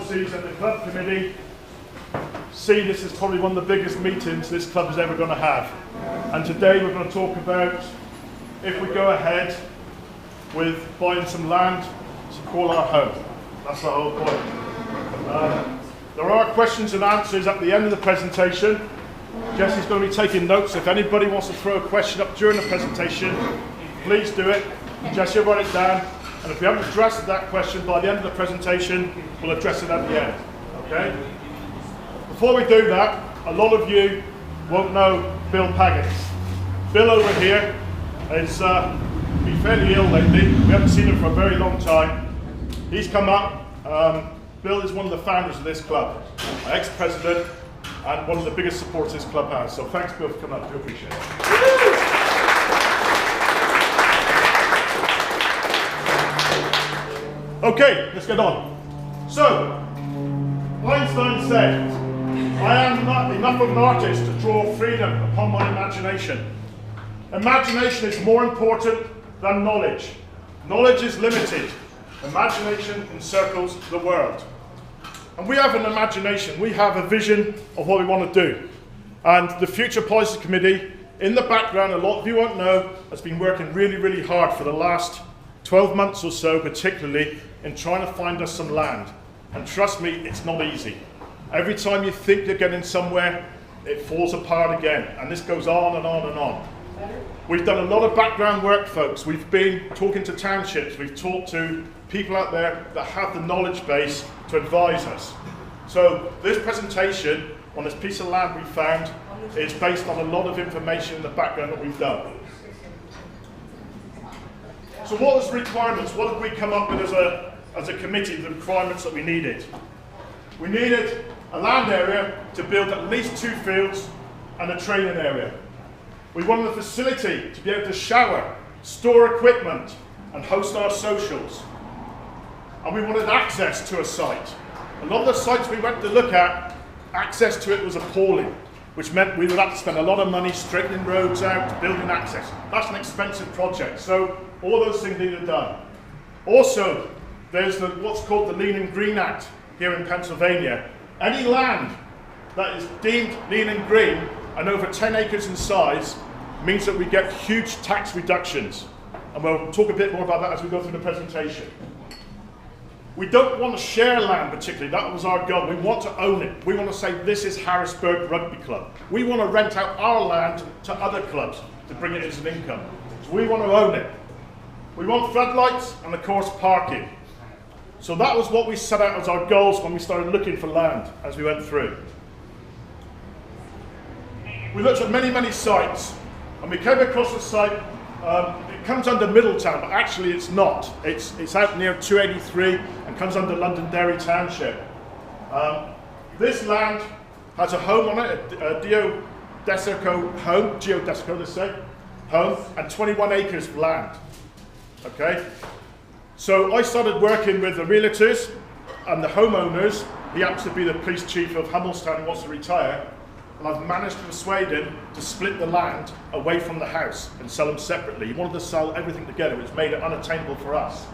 Policies and the Club Committee see this is probably one of the biggest meetings this club is ever going to have. And today we're going to talk about if we go ahead with buying some land to call our home. That's the whole point. There are questions and answers at the end of the presentation. Jesse's going to be taking notes. If anybody wants to throw a question up during the presentation, please do it. Jesse will write it down. And if we haven't addressed that question by the end of the presentation, we'll address it at the end. Okay? Before we do that, a lot of you won't know Bill Paggett. Bill over here has been fairly ill lately. We haven't seen him for a very long time. He's come up. Bill is one of the founders of this club, my ex-president, and one of the biggest supports this club has. So thanks, Bill, for coming up. I do appreciate it. Okay, let's get on. So, Einstein said, I am not enough of an artist to draw freedom upon my imagination. Imagination is more important than knowledge. Knowledge is limited. Imagination encircles the world. And we have an imagination. We have a vision of what we want to do. And the Future Policy Committee, in the background, a lot of you won't know, has been working really, really hard for the last 12 months or so, particularly, in trying to find us some land. And trust me, it's not easy. Every time you think you're getting somewhere, it falls apart again. And this goes on and on and on. We've done a lot of background work, folks. We've been talking to townships. We've talked to people out there that have the knowledge base to advise us. So this presentation on this piece of land we found is based on a lot of information in the background that we've done. So what was the requirements? What did we come up with as a committee, the requirements that we needed? We needed a land area to build at least 2 fields and a training area. We wanted a facility to be able to shower, store equipment, and host our socials. And we wanted access to a site. A lot of the sites we went to look at, access to it was appalling, which meant we would have to spend a lot of money straightening roads out, building access. That's an expensive project, so all those things needed done. Also, there's what's called the Lean and Green Act here in Pennsylvania. Any land that is deemed lean and green and over 10 acres in size means that we get huge tax reductions. And we'll talk a bit more about that as we go through the presentation. We don't want to share land particularly, that was our goal. We want to own it. We want to say this is Harrisburg Rugby Club. We want to rent out our land to other clubs to bring it as an income. So we want to own it. We want floodlights and of course parking. So that was what we set out as our goals when we started looking for land as we went through. We looked at many, many sites and we came across a site. It comes under Middletown, but actually it's not. It's out near 283 and comes under Londonderry Township. This land has a home on it, a geodesico home, let's say, home, and 21 acres of land. Okay? So I started working with the realtors and the homeowners. He happens to be the police chief of Hummelstown who wants to retire. And I've managed to persuade him to split the land away from the house and sell them separately. He wanted to sell everything together, which made it unattainable for us.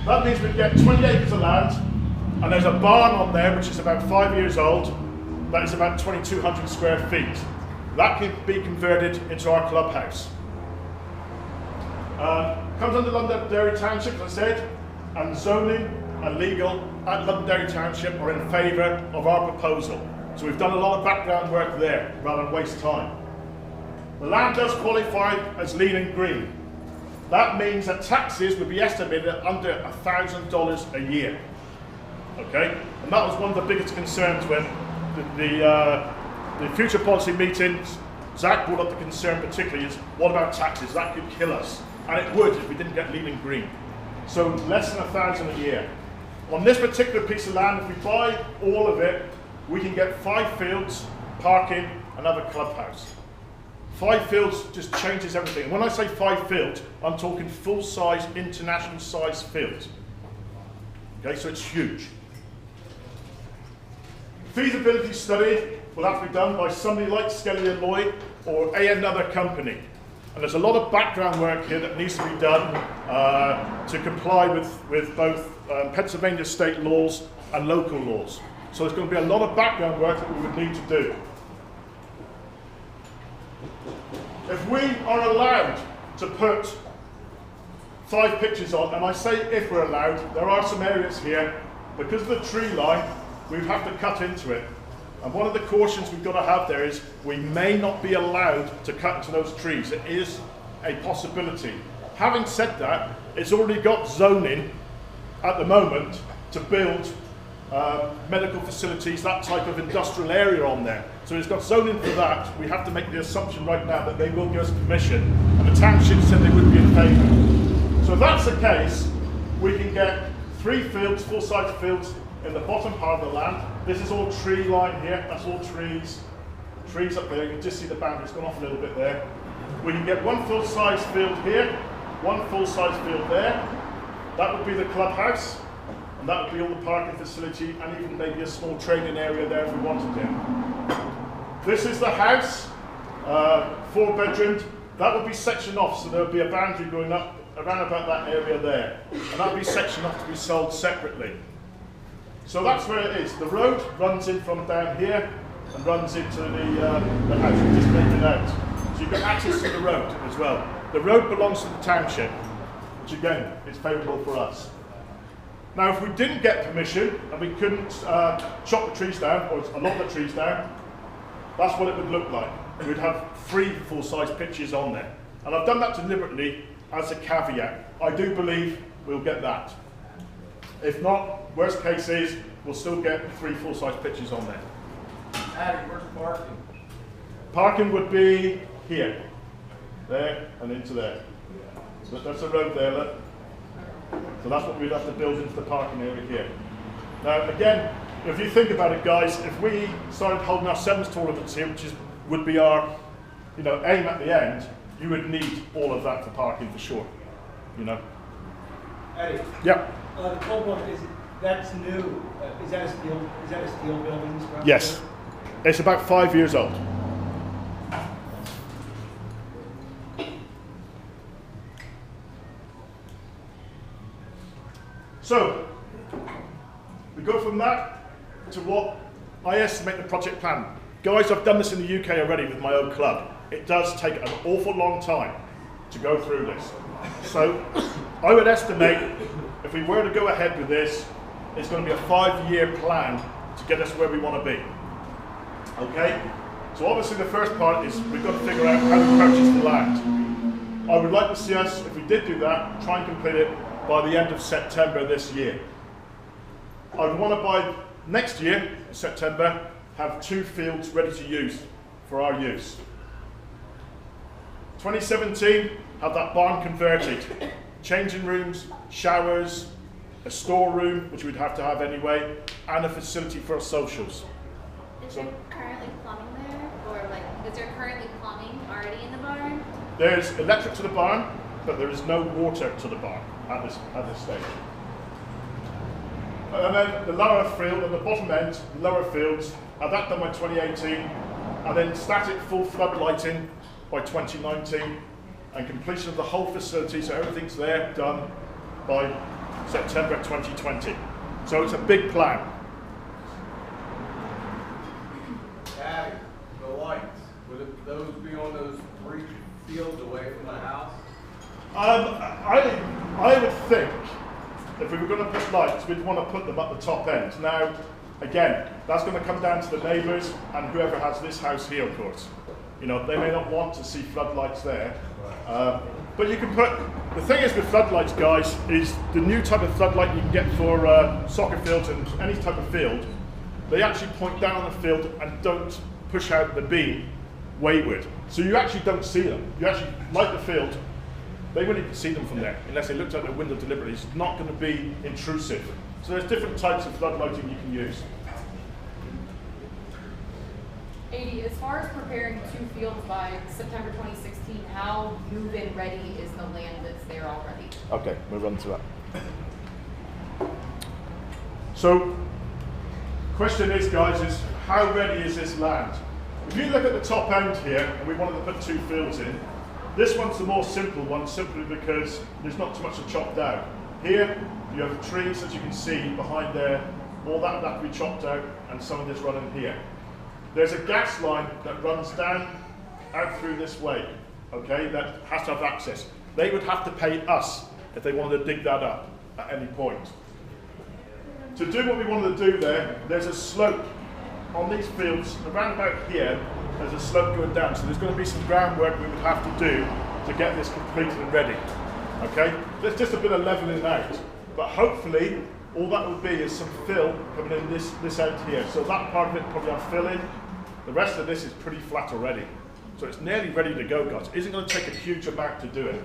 That means we get 20 acres of land, and there's a barn on there which is about 5 years old, that is about 2,200 square feet. That can be converted into our clubhouse. Comes under Londonderry Township, as I said, and zoning and legal at Londonderry Township are in favour of our proposal. So we've done a lot of background work there rather than waste time. The land does qualify as lean and green. That means that taxes would be estimated at under $1,000 a year. Okay? And that was one of the biggest concerns when the future policy meetings, Zach brought up the concern particularly is, what about taxes? That could kill us. And it would if we didn't get lean and green. So less than $1,000 a year. On this particular piece of land, if we buy all of it, we can get 5 fields, parking, another clubhouse. 5 fields just changes everything. When I say 5 fields, I'm talking full-size, international-size fields. Okay, so it's huge. Feasibility study will have to be done by somebody like Skelly & Lloyd or another company. And there's a lot of background work here that needs to be done. to comply with both Pennsylvania state laws and local laws. So there's going to be a lot of background work that we would need to do. If we are allowed to put 5 pitches on, and I say if we're allowed, there are some areas here, because of the tree line, we have to cut into it. And one of the cautions we've got to have there is we may not be allowed to cut into those trees. It is a possibility. Having said that, it's already got zoning at the moment to build medical facilities, that type of industrial area on there. So it's got zoning for that. We have to make the assumption right now that they will give us permission, and the township said they would be in favour. So if that's the case, we can get 3 fields, full-size fields, in the bottom part of the land. This is all tree line here, that's all trees. Trees up there, you can just see the boundary's gone off a little bit there. We can get 1 full-size field here, 1 full-size field there. That would be the clubhouse, and that would be all the parking facility, and even maybe a small training area there if we wanted it. This is the house, 4-bedroomed. That would be sectioned off, so there would be a boundary going up around about that area there. And that would be sectioned off to be sold separately. So that's where it is. The road runs in from down here and runs into the house. We just made it out. So you've got access to the road as well. The road belongs to the township, which again is favourable for us. Now if we didn't get permission and we couldn't chop the trees down, or a lot of the trees down, that's what it would look like. We'd have 3 full-size pitches on there. And I've done that deliberately as a caveat. I do believe we'll get that. If not, worst case is, we'll still get 3 full-size pitches on there. Addy, where's parking? Parking would be here, there, and into there. So that's the road there, look. So that's what we'd have to build into the parking area here. Now, again, if you think about it, guys, if we started holding our sevens tournaments here, which would be our, aim at the end, you would need all of that for parking for sure. Eddie. Yeah. The cold one that's new. Is that a steel building structure? Yes. It's about 5 years old. So we go from that to what I estimate the project plan. Guys, I've done this in the UK already with my own club. It does take an awful long time to go through this. So I would estimate if we were to go ahead with this, it's going to be a 5-year plan to get us where we want to be. Okay? So obviously the first part is we've got to figure out how to purchase the land. I would like to see us, if we did do that, try and complete it by the end of September this year. I would want to by next year, September, have 2 fields ready to use for our use. 2017, have that barn converted. Changing rooms, showers, a storeroom, which we'd have to have anyway, and a facility for our socials. Is there currently plumbing there? Or is there currently plumbing already in the barn? There's electric to the barn, but there is no water to the barn at this stage. And then the lower field, at the bottom end, lower fields, have that done by 2018, and then static full flood lighting by 2019, and completion of the whole facility, so everything's there, done by September 2020. So it's a big plan. Addy, the lights, would those be on those 3 fields away from the house? I would think if we were going to put lights, we'd want to put them at the top end. Now, again, that's going to come down to the neighbours and whoever has this house here, of course. They may not want to see floodlights there. But you can put, the thing is with floodlights, guys, is the new type of floodlight you can get for soccer fields and any type of field, they actually point down on the field and don't push out the beam wayward. So you actually don't see them. You actually light the field, they wouldn't even see them from there unless they looked out the window deliberately. It's not going to be intrusive. So there's different types of floodlighting you can use. 80, as far as preparing 2 fields by September 2016, how move-in ready is the land that's there already? Okay, we'll run through that. So, question is, guys, is how ready is this land? If you look at the top end here, and we wanted to put 2 fields in, This one's the more simple one, simply because there's not too much to chop down. Here, you have trees, as you can see, behind there. All that would have to be chopped out, and some of this running here. There's a gas line that runs down, out through this way, okay, that has to have access. They would have to pay us if they wanted to dig that up at any point. To do what we wanted to do there, there's a slope on these fields, around about here, there's a slope going down, so there's going to be some groundwork we would have to do to get this completed and ready, okay? There's just a bit of levelling out, but hopefully, all that will be is some fill coming in this end here. So that part of it probably have fill in. The rest of this is pretty flat already. So it's nearly ready to go, guys. It isn't going to take a huge amount to do it.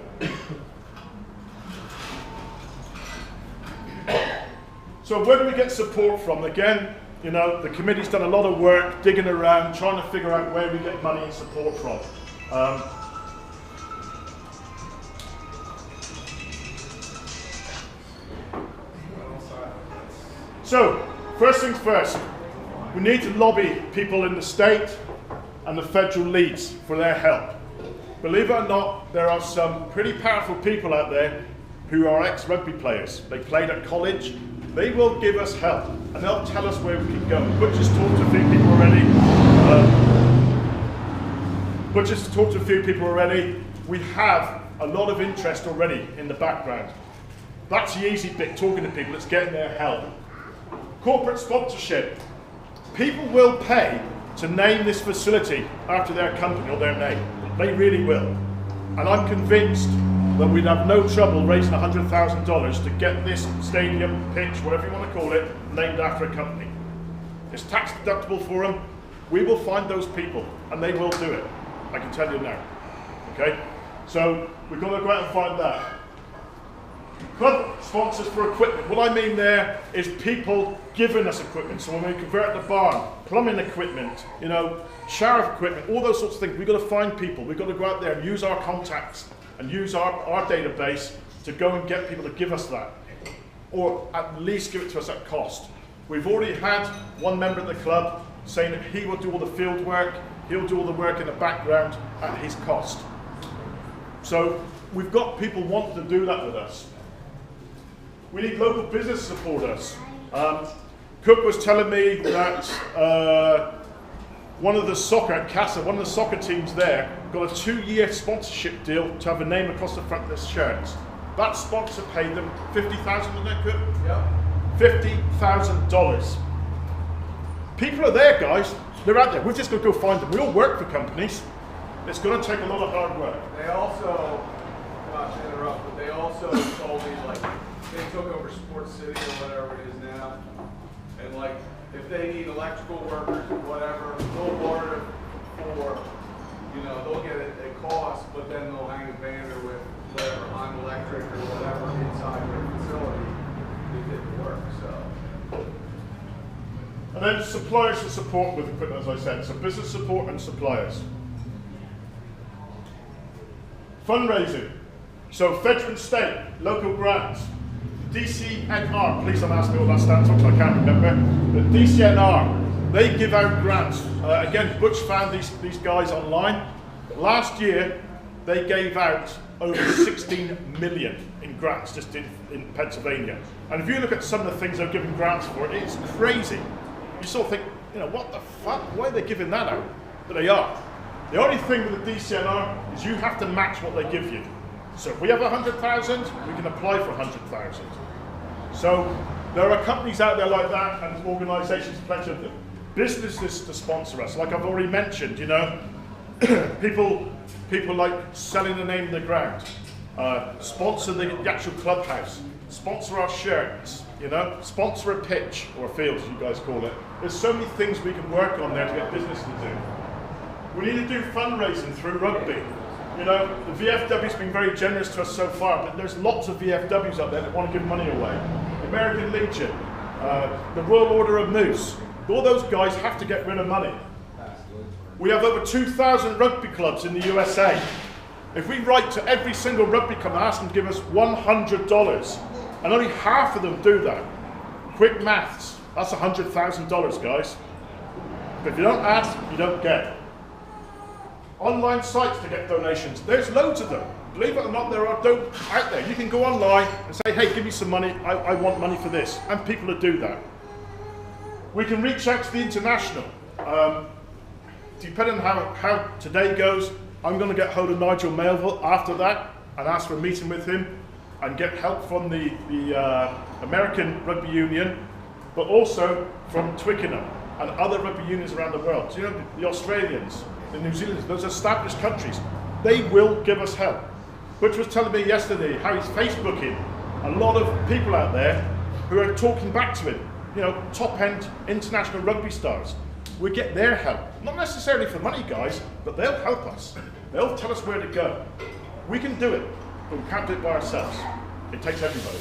So where do we get support from? Again, you know, the committee's done a lot of work digging around, trying to figure out where we get money and support from. So, first things first, we need to lobby people in the state and the federal leads for their help. Believe it or not, there are some pretty powerful people out there who are ex-rugby players. They played at college. They will give us help, and they'll tell us where we can go. Butcher's talked to a few people already. We have a lot of interest already in the background. That's the easy bit, talking to people. It's getting their help. Corporate sponsorship. People will pay to name this facility after their company or their name. They really will. And I'm convinced that we'd have no trouble raising $100,000 to get this stadium, pitch, whatever you want to call it, named after a company. It's tax deductible for them. We will find those people, and they will do it. I can tell you now. Okay? So we've got to go out and find that. Club sponsors for equipment. What I mean there is people giving us equipment. So when we convert the barn, plumbing equipment, you know, shower equipment, all those sorts of things. We've got to find people. We've got to go out there and use our contacts and use our database to go and get people to give us that, or at least give it to us at cost. We've already had one member of the club saying that he will do all the field work, he'll do all the work in the background at his cost. So we've got people wanting to do that with us. We need local business to support us. Cook was telling me that one of the soccer teams there got a 2-year sponsorship deal to have a name across the front of their shirts. That sponsor paid them $50,000, didn't they, Cook? Yeah. $50,000. People are there, guys. They're out there. We've just got to go find them. We all work for companies. It's going to take a lot of hard work. They also, not to interrupt, but they also told me, like, they took over Sports City or whatever it is now, and like, if they need electrical workers or whatever, they'll order for, you know, they'll get it at cost, but then they'll hang a banner with whatever, I'm electric or whatever inside their facility to get the work, so. And then suppliers to support with equipment, as I said. So business support and suppliers. Fundraising. So federal and state, local grants. DCNR, please don't ask me what that stands for because I can't remember. But DCNR, they give out grants. Again, Butch found these guys online. Last year, they gave out over 16 million in grants just in Pennsylvania. And if you look at some of the things they're giving grants for, it's crazy. You sort of think, you know, what the fuck? Why are they giving that out? But they are. The only thing with the DCNR is you have to match what they give you. So if we have 100,000, we can apply for 100,000. So there are companies out there like that and organisations, plenty of them. Businesses to sponsor us, like I've already mentioned, you know, people like selling the name of the ground, sponsor the actual clubhouse, sponsor our shirts, you know, sponsor a pitch or a field, as you guys call it. There's so many things we can work on there to get business to do. We need to do fundraising through rugby. You know, the VFW's been very generous to us so far, but there's lots of VFWs out there that want to give money away. The American Legion, the Royal Order of Moose, all those guys have to get rid of money. We have over 2,000 rugby clubs in the USA. If we write to every single rugby club and ask them to give us $100, and only half of them do that, quick maths, that's $100,000, guys. But if you don't ask, you don't get. online sites to get donations. There's loads of them. Believe it or not, there are out there. You can go online and say, hey, give me some money, I want money for this. And people will do that. We can reach out to the international. Depending on how today goes, I'm going to get hold of Nigel Melville after that and ask for a meeting with him and get help from the American Rugby Union, but also from Twickenham and other rugby unions around the world. So, you know, the Australians, the New Zealanders, those established countries, they will give us help. Butch was telling me yesterday how he's Facebooking a lot of people out there who are talking back to him, you know, top-end international rugby stars. We get their help, not necessarily for money, guys, but they'll help us. They'll tell us where to go. We can do it, but we can't do it by ourselves. It takes everybody.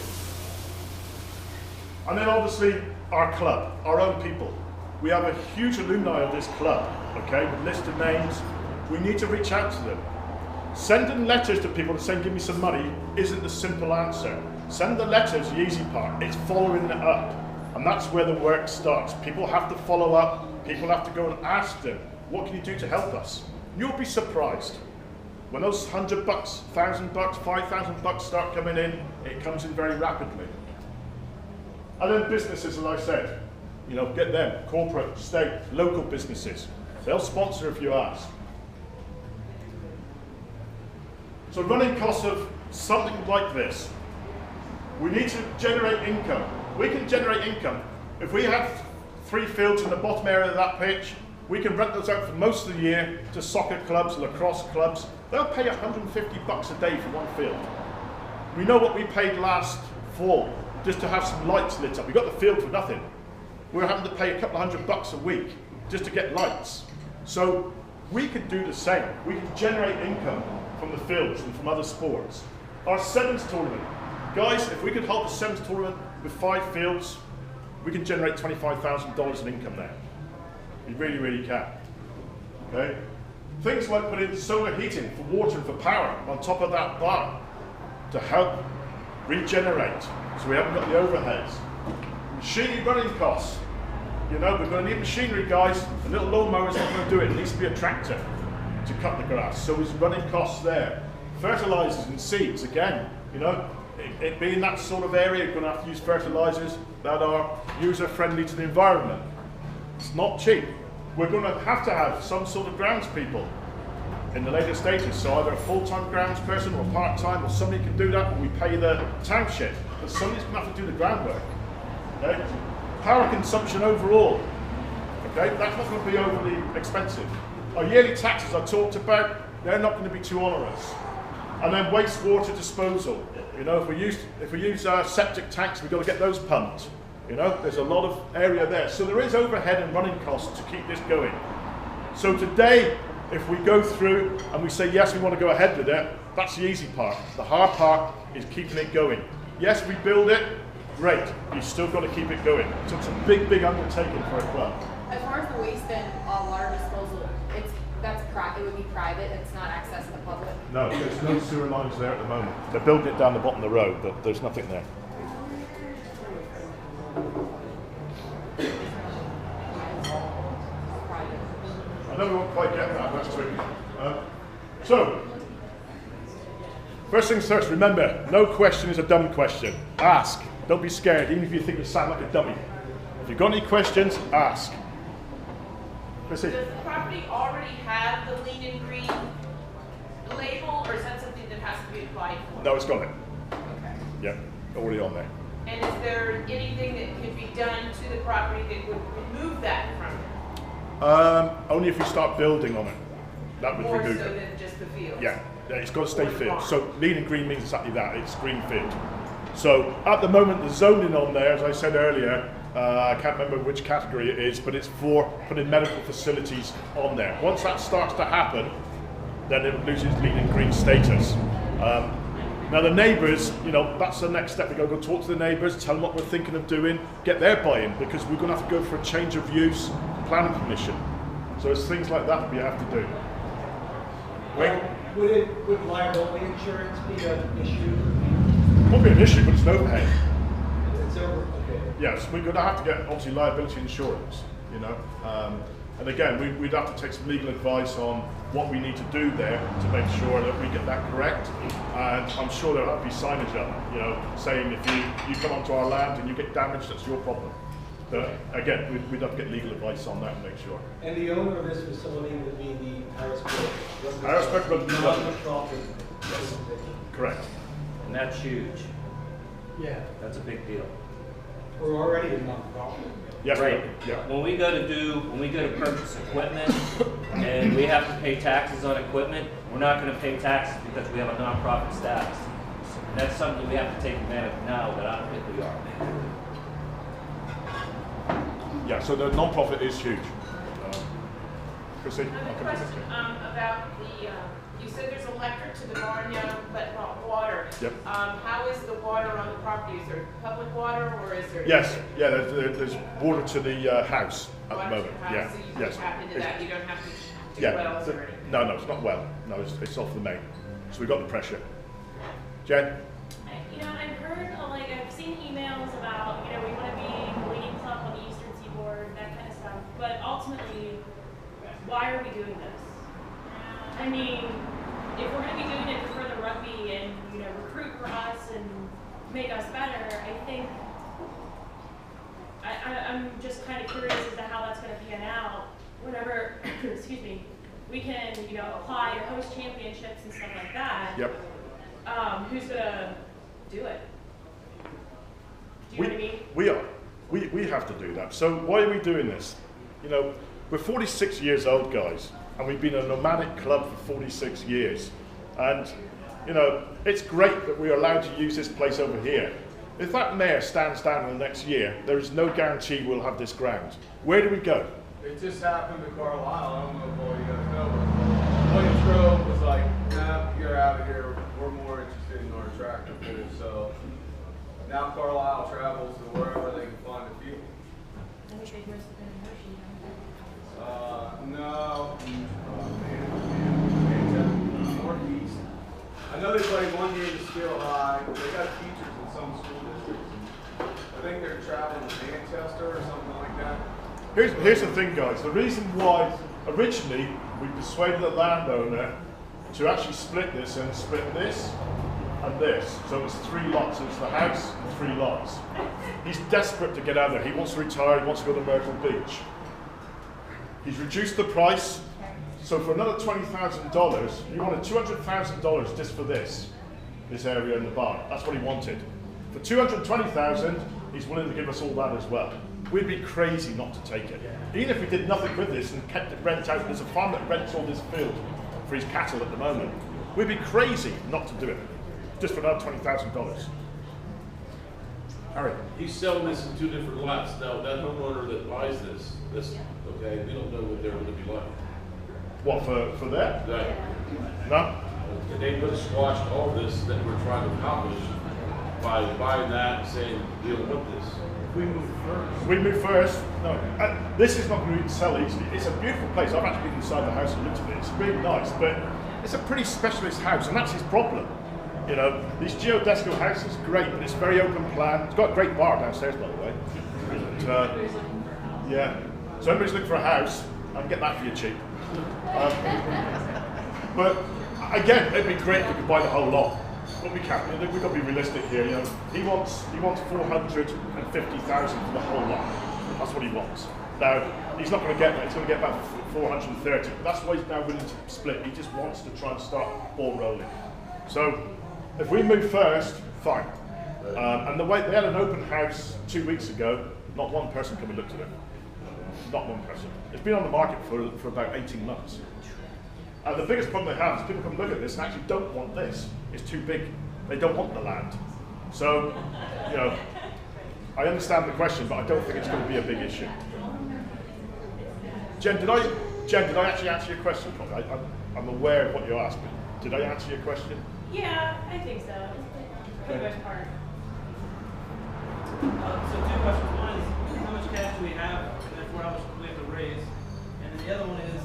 And then obviously our club, our own people. We have a huge alumni of this club, okay, with listed names. We need to reach out to them. Sending letters to people and saying, give me some money, isn't the simple answer. Send the letters, the easy part. It's following it up. And that's where the work starts. People have to follow up. People have to go and ask them, what can you do to help us? You'll be surprised. When those $100, $1,000, $5,000 start coming in, it comes in very rapidly. And then businesses, as I said, you know, get them, corporate, state, local businesses. They'll sponsor if you ask. So running costs of something like this. We need to generate income. We can generate income. If we have 3 fields in the bottom area of that pitch, we can rent those out for most of the year to soccer clubs, lacrosse clubs. They'll pay $150 a day for one field. We know what we paid last fall just to have some lights lit up. We got the field for nothing. We're having to pay a couple of $100 a week just to get lights. So we could do the same. We can generate income from the fields and from other sports. Our sevens tournament. Guys, if we could hold a sevens tournament with 5 fields, we can generate $25,000 in income there. We really, really can. Okay? Things like putting solar heating for water and for power on top of that bar to help regenerate, so we haven't got the overheads. Machinery running costs. You know, we're going to need machinery, guys. A little lawnmower is not going to do it. It needs to be a tractor to cut the grass. So there's running costs there. Fertilizers and seeds, again, you know, it being that sort of area, you're going to have to use fertilizers that are user-friendly to the environment. It's not cheap. We're going to have some sort of grounds people in the later stages. So either a full-time grounds person or part-time, or somebody can do that, but we pay the township. But somebody's going to have to do the groundwork. Okay? Power consumption overall. Okay? That's not going to be overly expensive. Our yearly taxes I talked about, they're not going to be too onerous. And then wastewater disposal. You know, if we use our septic tanks, we've got to get those pumped. You know, there's a lot of area there. So there is overhead and running costs to keep this going. So today, if we go through and we say, yes, we want to go ahead with it, that's the easy part. The hard part is keeping it going. Yes, we build it, great. You've still got to keep it going. So it's a big, big undertaking for a club. As far as the waste and water disposal, it would be private, it's not access to the public? No, there's no sewer lines there at the moment. They're building it down the bottom of the road, but there's nothing there. I know we won't quite get that, that's tricky. So, first things first, remember, no question is a dumb question. Ask. Don't be scared, even if you think you sound like a dummy. If you've got any questions, ask. Chrissy. Does the property already have the lean and green label, or is that something that has to be applied for? No, it's got it. Okay. Yeah, already on there. And is there anything that could be done to the property that would remove that from it? Only if you start building on it. That would More remove so it. than just the field? Yeah, it's got to stay Or the field. farm. So lean and green means exactly that, it's green field. So at the moment the zoning on there, as I said earlier, I can't remember which category it is, but it's for putting medical facilities on there. Once that starts to happen, then it loses lean and green status. Now the neighbours, you know, that's the next step. We go talk to the neighbours, tell them what we're thinking of doing, get their buy-in, because we're going to have to go for a change of use planning permission. So it's things like that we have to do. Would liability insurance be an issue? Won't be an issue, but it's an overhead. It's over, okay. Yes, we're going to have to get obviously liability insurance. You know, And again, we'd have to take some legal advice on what we need to do there to make sure that we get that correct. And I'm sure there'll have to be signage up, saying if you come onto our land and you get damaged, that's your problem. But again, we'd have to get legal advice on that and make sure. And the owner of this facility would be the Harrisburg Rugby. Non-profit. Correct. And that's huge. Yeah, That's a big deal. we're already a non-profit. Yes, Right. yeah. When we go to purchase equipment and we have to pay taxes on equipment, we're not going to pay taxes because we have a nonprofit status. That's something we have to take advantage of now, but I don't think we are. Yeah, so the non-profit is huge. Chrissy? I have a question about the, you said there's electric to the barn now, but not water. Yep. How is the water on the property? Is there public water or is there? Yes, yeah, there's water to the house at the Water to moment. the house, Yeah, so you yes. can tap into that, you don't have to do Yeah, wells or anything? no, it's not well. No, it's off the main. So we've got the pressure. Jen? I've heard, I've seen emails about, we want to be the leading club on the Eastern Seaboard, that kind of stuff. But ultimately, why are we doing this? I mean, if we're going to be doing it to further rugby and, recruit for us and make us better, I think, I'm just kind of curious as to how that's going to pan out whenever, excuse me, we can, apply to host championships and stuff like that. Yep. Who's gonna do it? Do you know what I mean? We are. We have to do that. So why are we doing this? We're 46 years old, guys, and we've been a nomadic club for 46 years. And, it's great that we're allowed to use this place over here. If that mayor stands down in the next year, there is no guarantee we'll have this ground. Where do we go? It just happened to Carlisle. I don't know if all you guys know, but Williams Grove was like, nah, you're out of here. We're more interested in our tractor pool. So now Carlisle travels to wherever they can find a field. No. Northeast. I know they played one game to Steel High. They got teachers in some school districts. I think they're traveling to Manchester or something like that. Here's the thing, guys. The reason why originally we persuaded the landowner to actually split this and split this and this. So it's 3 lots. It's the house and 3 lots. He's desperate to get out of there. He wants to retire. He wants to go to Myrtle Beach. He's reduced the price. So for another $20,000, he wanted $200,000 just for this area in the barn. That's what he wanted. For $220,000, he's willing to give us all that as well. We'd be crazy not to take it. Even if we did nothing with this and kept it rent out, there's a farm that rents all this field for his cattle at the moment. We'd be crazy not to do it, just for another $20,000. Harry? He's selling this in 2 different lots. Now, that homeowner that buys this, okay, we don't know what they're gonna be like. What, for that? Right. No? And they put a squash to all this that we're trying to accomplish by buying that and saying, we don't want this. We move first. We move first. No, this is not going to sell easily. It's a beautiful place. I've actually been inside the house and looked at it. It's really nice, but it's a pretty specialist house, and that's his problem. These geodesical houses, great, but it's very open plan. It's got a great bar downstairs, by the way. And, yeah. So everybody's looking for a house. I can get that for you cheap. But again, it'd be great if we could buy the whole lot. But we can't. We've got to be realistic here. He wants $450,000 for the whole lot. That's what he wants. Now he's not going to get that. He's going to get about 430. But that's why he's now willing to split. He just wants to try and start ball rolling. So if we move first, fine. And the way they had an open house 2 weeks ago, not one person came and looked at it. Not one person. It's been on the market for about 18 months. The biggest problem they have is people come look at this and actually don't want this. It's too big. They don't want the land. So, I understand the question, but I don't think it's going to be a big issue. Jen, did I actually answer your question? I'm aware of what you asked, but did I answer your question? Yeah, I think so. For the most part. So 2 questions. One is, how much cash do we have, and therefore how much do we have to raise? And then the other one is,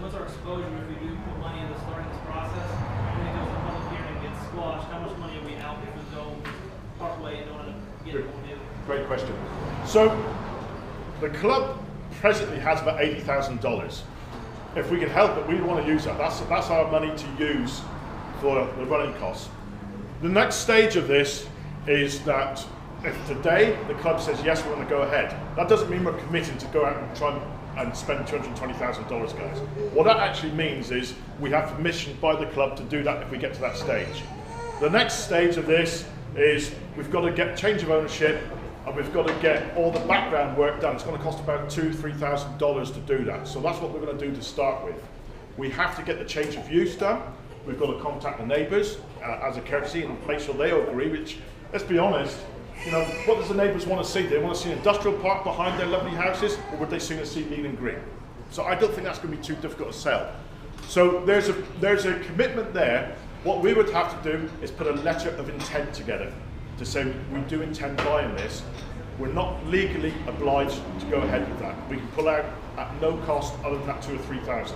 what's our exposure if we do put money into starting this process? When it goes to public hearing and gets squashed, how much money are we out if we go partway and don't want to get it new? Great question. So, the club presently has about $80,000. If we can help it, we want to use that. That's our money to use for the running costs. The next stage of this is that if today the club says yes, we want to go ahead, that doesn't mean we're committing to go out and try and spend $220,000, guys. What that actually means is we have permission by the club to do that if we get to that stage. The next stage of this is we've got to get change of ownership, and we've got to get all the background work done. It's going to cost about $2,000–3,000 to do that. So that's what we're going to do to start with. We have to get the change of use done. We've got to contact the neighbours as a courtesy and make sure they all agree, which, let's be honest, you know, what does the neighbours want to see? Do they want to see an industrial park behind their lovely houses, or would they sooner see Leland Green? So I don't think that's going to be too difficult to sell. So there's a commitment there. What we would have to do is put a letter of intent together to say we do intend buying this. We're not legally obliged to go ahead with that. We can pull out at no cost other than that $2,000 or $3,000.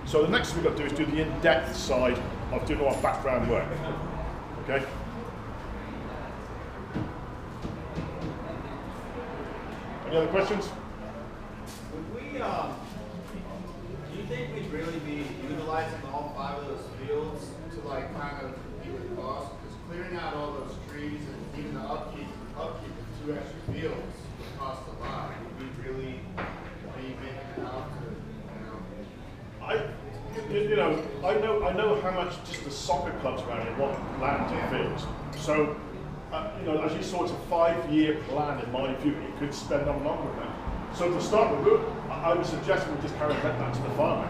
So the next thing we've got to do is do the in-depth side of doing our background work. Okay? Any other questions? Would we, do you think we'd really be utilizing all 5 of those fields to like kind of compete with cost? Because clearing out all those trees and even the upkeep of 2 extra fields would cost a lot. Would we really be making it out to, I know how much just the soccer clubs around here want land and fields. So, as you saw, it's a 5-year plan in my view. You could spend on longer than that. So to start with, I would suggest we just carry that to the farmer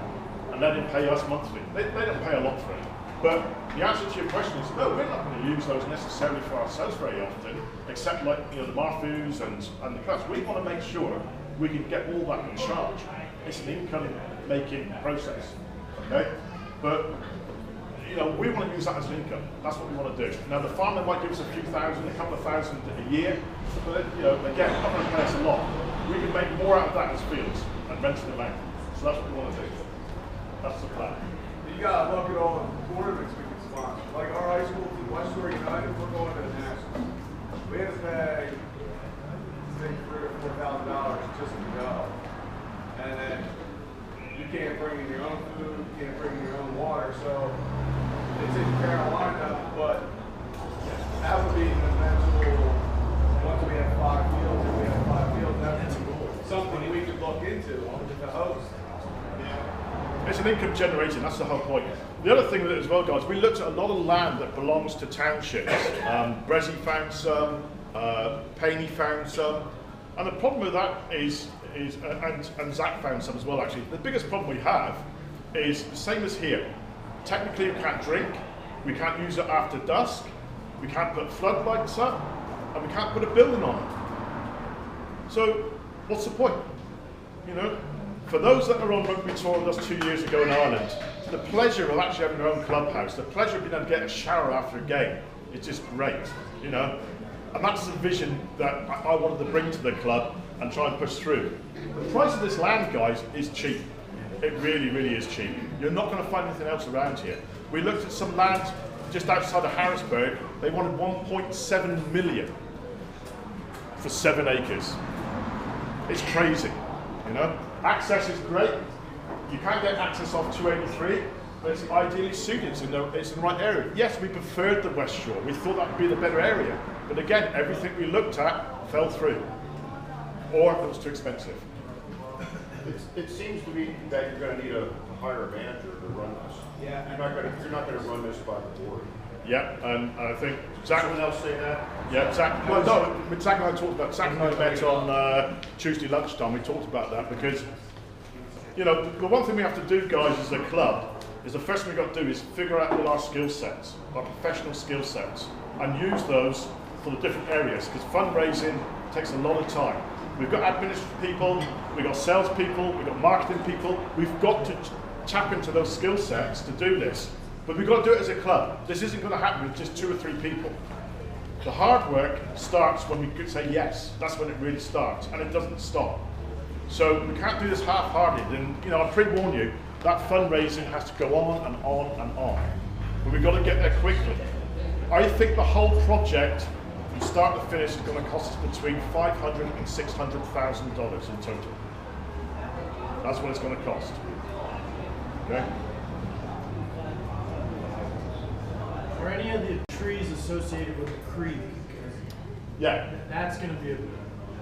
and let him pay us monthly. They don't pay a lot for it. But the answer to your question is no, we're not going to use those necessarily for ourselves very often, except like the Marfus and the clubs. We want to make sure we can get all that in charge. It's an income-making process, okay? But we want to use that as an income. That's what we want to do. Now the farmer might give us a few thousand, a couple of thousand a year, but again, not going to pay us a lot. We can make more out of that as fields and renting them out. So that's what we want to do. That's the plan. You gotta look at all the tournaments we can sponsor. Like our high school team, West Shore United, we're going to the Nationals. We had to pay, I think, $3,000 or $4,000 just to go. And then you can't bring in your own food, you can't bring in your own water. So it's in Carolina, but that would be an eventual, once we have 5 fields, if we have 5 fields, that's something we could look into to host. It's an income generating, that's the whole point. The other thing with it as well, guys, we looked at a lot of land that belongs to townships. Brezzy found some, Painey found some, and the problem with that is and Zach found some as well actually. The biggest problem we have is the same as here. Technically we can't drink, we can't use it after dusk, we can't put floodlights up, and we can't put a building on it. So what's the point? For those that are on rugby tour with us 2 years ago in Ireland, the pleasure of actually having your own clubhouse, the pleasure of being able to get a shower after a game, it's just great, And that's the vision that I wanted to bring to the club and try and push through. The price of this land, guys, is cheap. It really, really is cheap. You're not going to find anything else around here. We looked at some land just outside of Harrisburg. They wanted $1.7 million for 7 acres. It's crazy, Access is great. You can't get access off 283, but it's ideally suited. It's in the right area. Yes, we preferred the West Shore. We thought that would be the better area. But again, everything we looked at fell through, or it was too expensive. It seems to me that you're going to need to hire a manager to run this. Yeah. You're not going to run this by the board. Yeah, and I think Zach. Someone else say that? Yeah, Zach. Well, no, Zach and I talked about. Zach and I met on Tuesday lunchtime. We talked about that because, the one thing we have to do, guys, as a club, is the first thing we've got to do is figure out all our skill sets, our professional skill sets, and use those for the different areas. Because fundraising takes a lot of time. We've got administrative people, we've got sales people, we've got marketing people. We've got to tap into those skill sets to do this. But we've got to do it as a club. This isn't going to happen with just 2 or 3 people. The hard work starts when we say yes. That's when it really starts, and it doesn't stop. So we can't do this half-hearted. And I pre-warn you, that fundraising has to go on and on and on. But we've got to get there quickly. I think the whole project, from start to finish, is going to cost us between $500,000 and $600,000 in total. That's what it's going to cost. Okay? Are any of the trees associated with the creek? Yeah. That's going to be a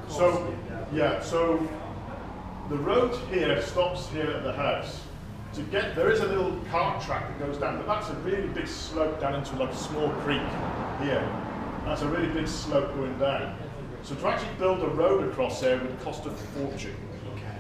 costly So, endeavor. yeah, so the road here stops here at the house. To get, there is a little cart track that goes down, but that's a really big slope down into like a small creek here. That's a really big slope going down. So to actually build a road across there would cost a fortune.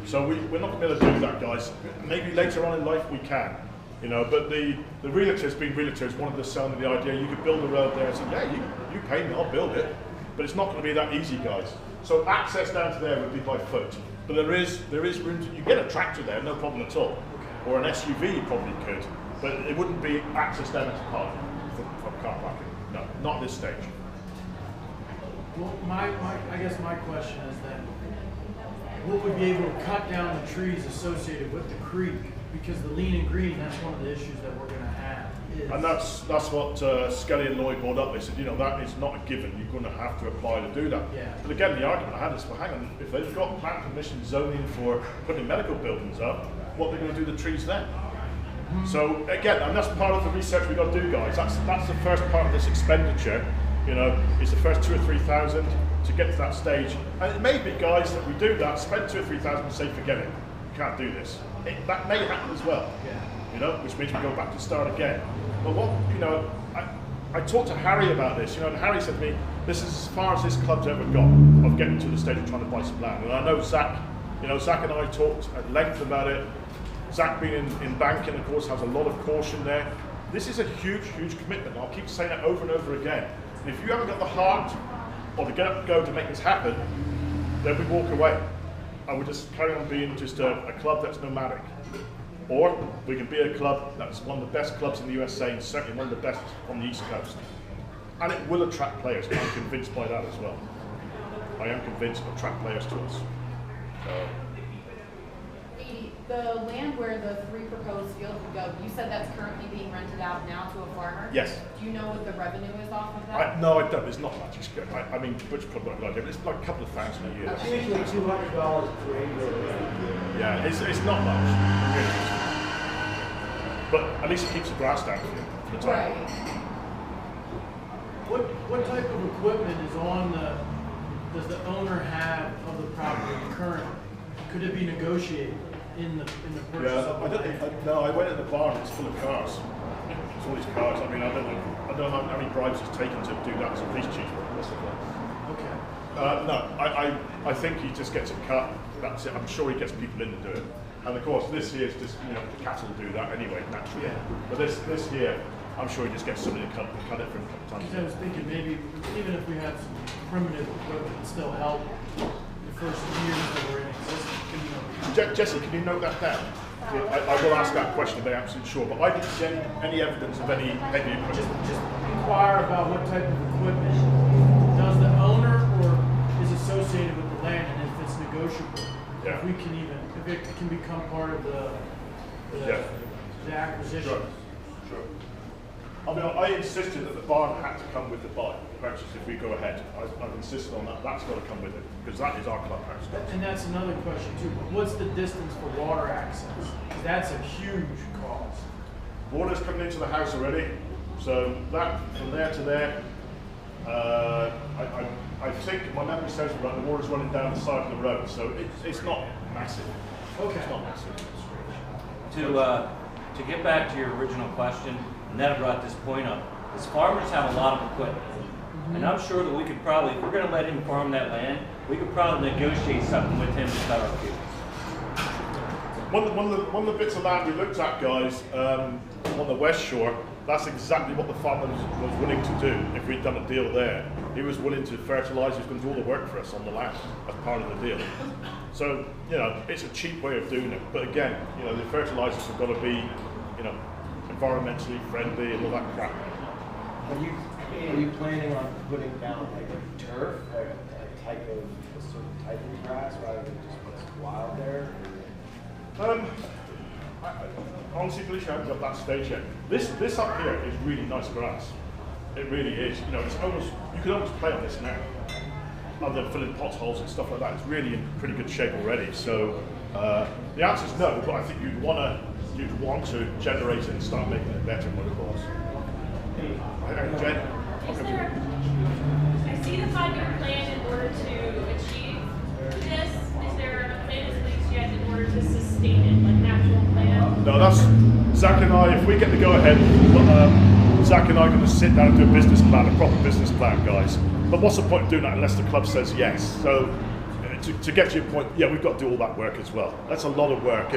So we're not going to be able to do that, guys. Maybe later on in life we can, you know. But the realtors, being realtors, wanted to sell me the idea you could build a road there. I said, yeah, you pay me, I'll build it. But it's not going to be that easy, guys. So access down to there would be by foot. But there is room to, you get a tractor there, no problem at all. Or an SUV you probably could, but it wouldn't be access down into park from car parking. No, not at this stage. Well, I guess my question is then, will we be able to cut down the trees associated with the creek? Because the lean and green, that's one of the issues that we're going to have. And that's what Skelly and Lloyd brought up. They said, you know, that is not a given. You're going to have to apply to do that. Yeah. But again, the argument I had is, well, hang on, if they've got plan permission zoning for putting medical buildings up, what are they going to do to the trees then? So again, and that's part of the research we've got to do, guys. That's the first part of this expenditure. You know, it's the first 2,000 or 3,000 to get to that stage. And it may be, guys, that we do that, spend 2,000 or 3,000 and say, forget it, we can't do this. That may happen as well. Yeah. You know, which means we go back to start again. But what, you know, I talked to Harry about this, you know, and Harry said to me, this is as far as this club's ever got of getting to the stage of trying to buy some land. And I know Zach, you know, Zach and I talked at length about it. Zach being in banking, of course, has a lot of caution there. This is a huge, huge commitment. I'll keep saying it over and over again. And if you haven't got the heart or the go to make this happen, then we walk away. And we just carry on being just a club that's nomadic. Or we can be a club that's one of the best clubs in the USA and certainly one of the best on the East Coast. And it will attract players. I'm convinced by that as well. I am convinced it will attract players to us. So. The land where the 3 proposed fields would go, you said that's currently being rented out now to a farmer? Yes. Do you know what the revenue is off of that? No, I don't. It's not much. It's good. I mean, Butch probably got an idea, but it's like a couple of thousand a year. It's usually $200 per acre. Yeah, it's not much. It really is. But at least it keeps the grass down for the time. Right. What type of equipment is on does the owner have of the property currently? Could it be negotiated in the purchase? Yeah, I don't think. No, I went in the barn. It's full of cars. It's all these cars. I mean, I don't know how many bribes he's taken to do that as a police chief. Okay. No, I think he just gets it cut. That's it. I'm sure he gets people in to do it. And of course, this here is just, you know, the cattle do that anyway, naturally. Yeah. But this here, I'm sure he just gets somebody to cut it for him a couple times. Because I was thinking maybe even if we had some primitive equipment, it'd still help the first years that we're in existence. Jesse, can you note that down? I will ask that question to be absolutely sure, but I didn't see any evidence of any heavy equipment. Just inquire about what type of equipment does the owner or is associated with the land, and if it's negotiable. Yeah. If it can become part of the acquisition. Sure. I mean, I insisted that the barn had to come with the purchase if we go ahead. I've insisted on that. That's got to come with it because that is our clubhouse. And that's another question too. What's the distance for water access? Because that's a huge cost. Water's coming into the house already, so that from there to there. I think if my memory serves me right, the water's running down the side of the road, so it's not massive. Okay. It's not massive. To get back to your original question, Ned brought this point up, is farmers have a lot of equipment. And I'm sure that we could probably, if we're going to let him farm that land, we could probably negotiate something with him to cut our fields. One of the bits of land we looked at, guys, on the West Shore, that's exactly what the farmer was willing to do if we'd done a deal there. He was willing to fertilise, he was going to do all the work for us on the land as part of the deal. So, you know, it's a cheap way of doing it. But again, you know, the fertilisers have got to be, you know, environmentally friendly and all that crap. Are you planning on putting down like a turf, a certain type of grass, rather than just what's wild there? Honestly, Felicia, I haven't got that stage yet. This up here is really nice grass. It really is. You know, it's almost, you could almost play on this now. other than filling potholes and stuff like that, it's really in pretty good shape already. So the answer is no, but I think you'd want to generate it and start making it better than what it was. Jen? Is there, I see the 5-year plan in order to achieve this. Is there a plan in place yet in order to sustain it, like an actual plan? No, that's Zach and I. If we get the go-ahead, Zach and I are going to sit down and do a business plan, a proper business plan, guys. But what's the point of doing that unless the club says yes? So to get to your point, yeah, we've got to do all that work as well. That's a lot of work.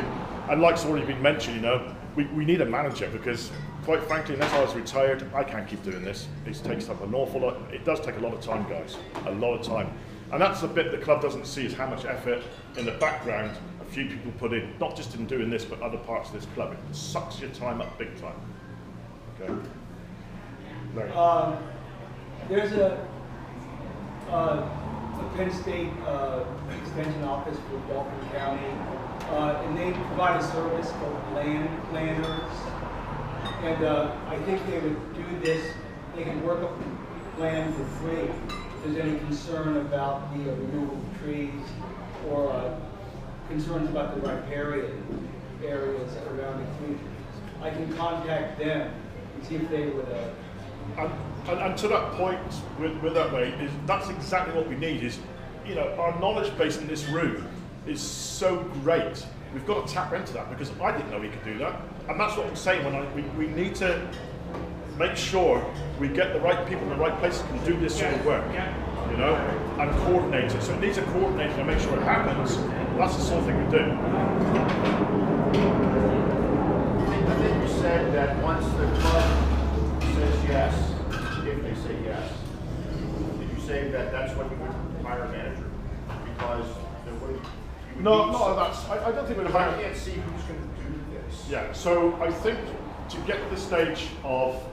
And like it's already been mentioned, you know, we need a manager because, quite frankly, unless I was retired, I can't keep doing this. It takes up an awful lot. It does take a lot of time, guys. A lot of time. And that's the bit the club doesn't see is how much effort in the background a few people put in, not just in doing this, but other parts of this club. It sucks your time up big time. Okay. Larry. There's a Penn State extension office for Dauphin County, and they provide a service called land planners. And I think they would do this, they can work up a plan for free. If there's any concern about the removal of trees or concerns about the riparian areas around the community, I can contact them and see if they would. And to that point, with that way, that's exactly what we need. Is, you know, our knowledge base in this room is so great. We've got to tap into that because I didn't know we could do that, and that's what I'm saying. We need to make sure we get the right people in the right places can do this sort of work, you know, and coordinate it. So it needs a coordinator to make sure it happens. That's the sort of thing we do. I think you said that once the club says yes, if they say yes, did you say that that's when you would hire a manager? Because there would. No, that's. I don't think we'd hire. I can't see who's going to do this. Yeah. So I think to get to the stage of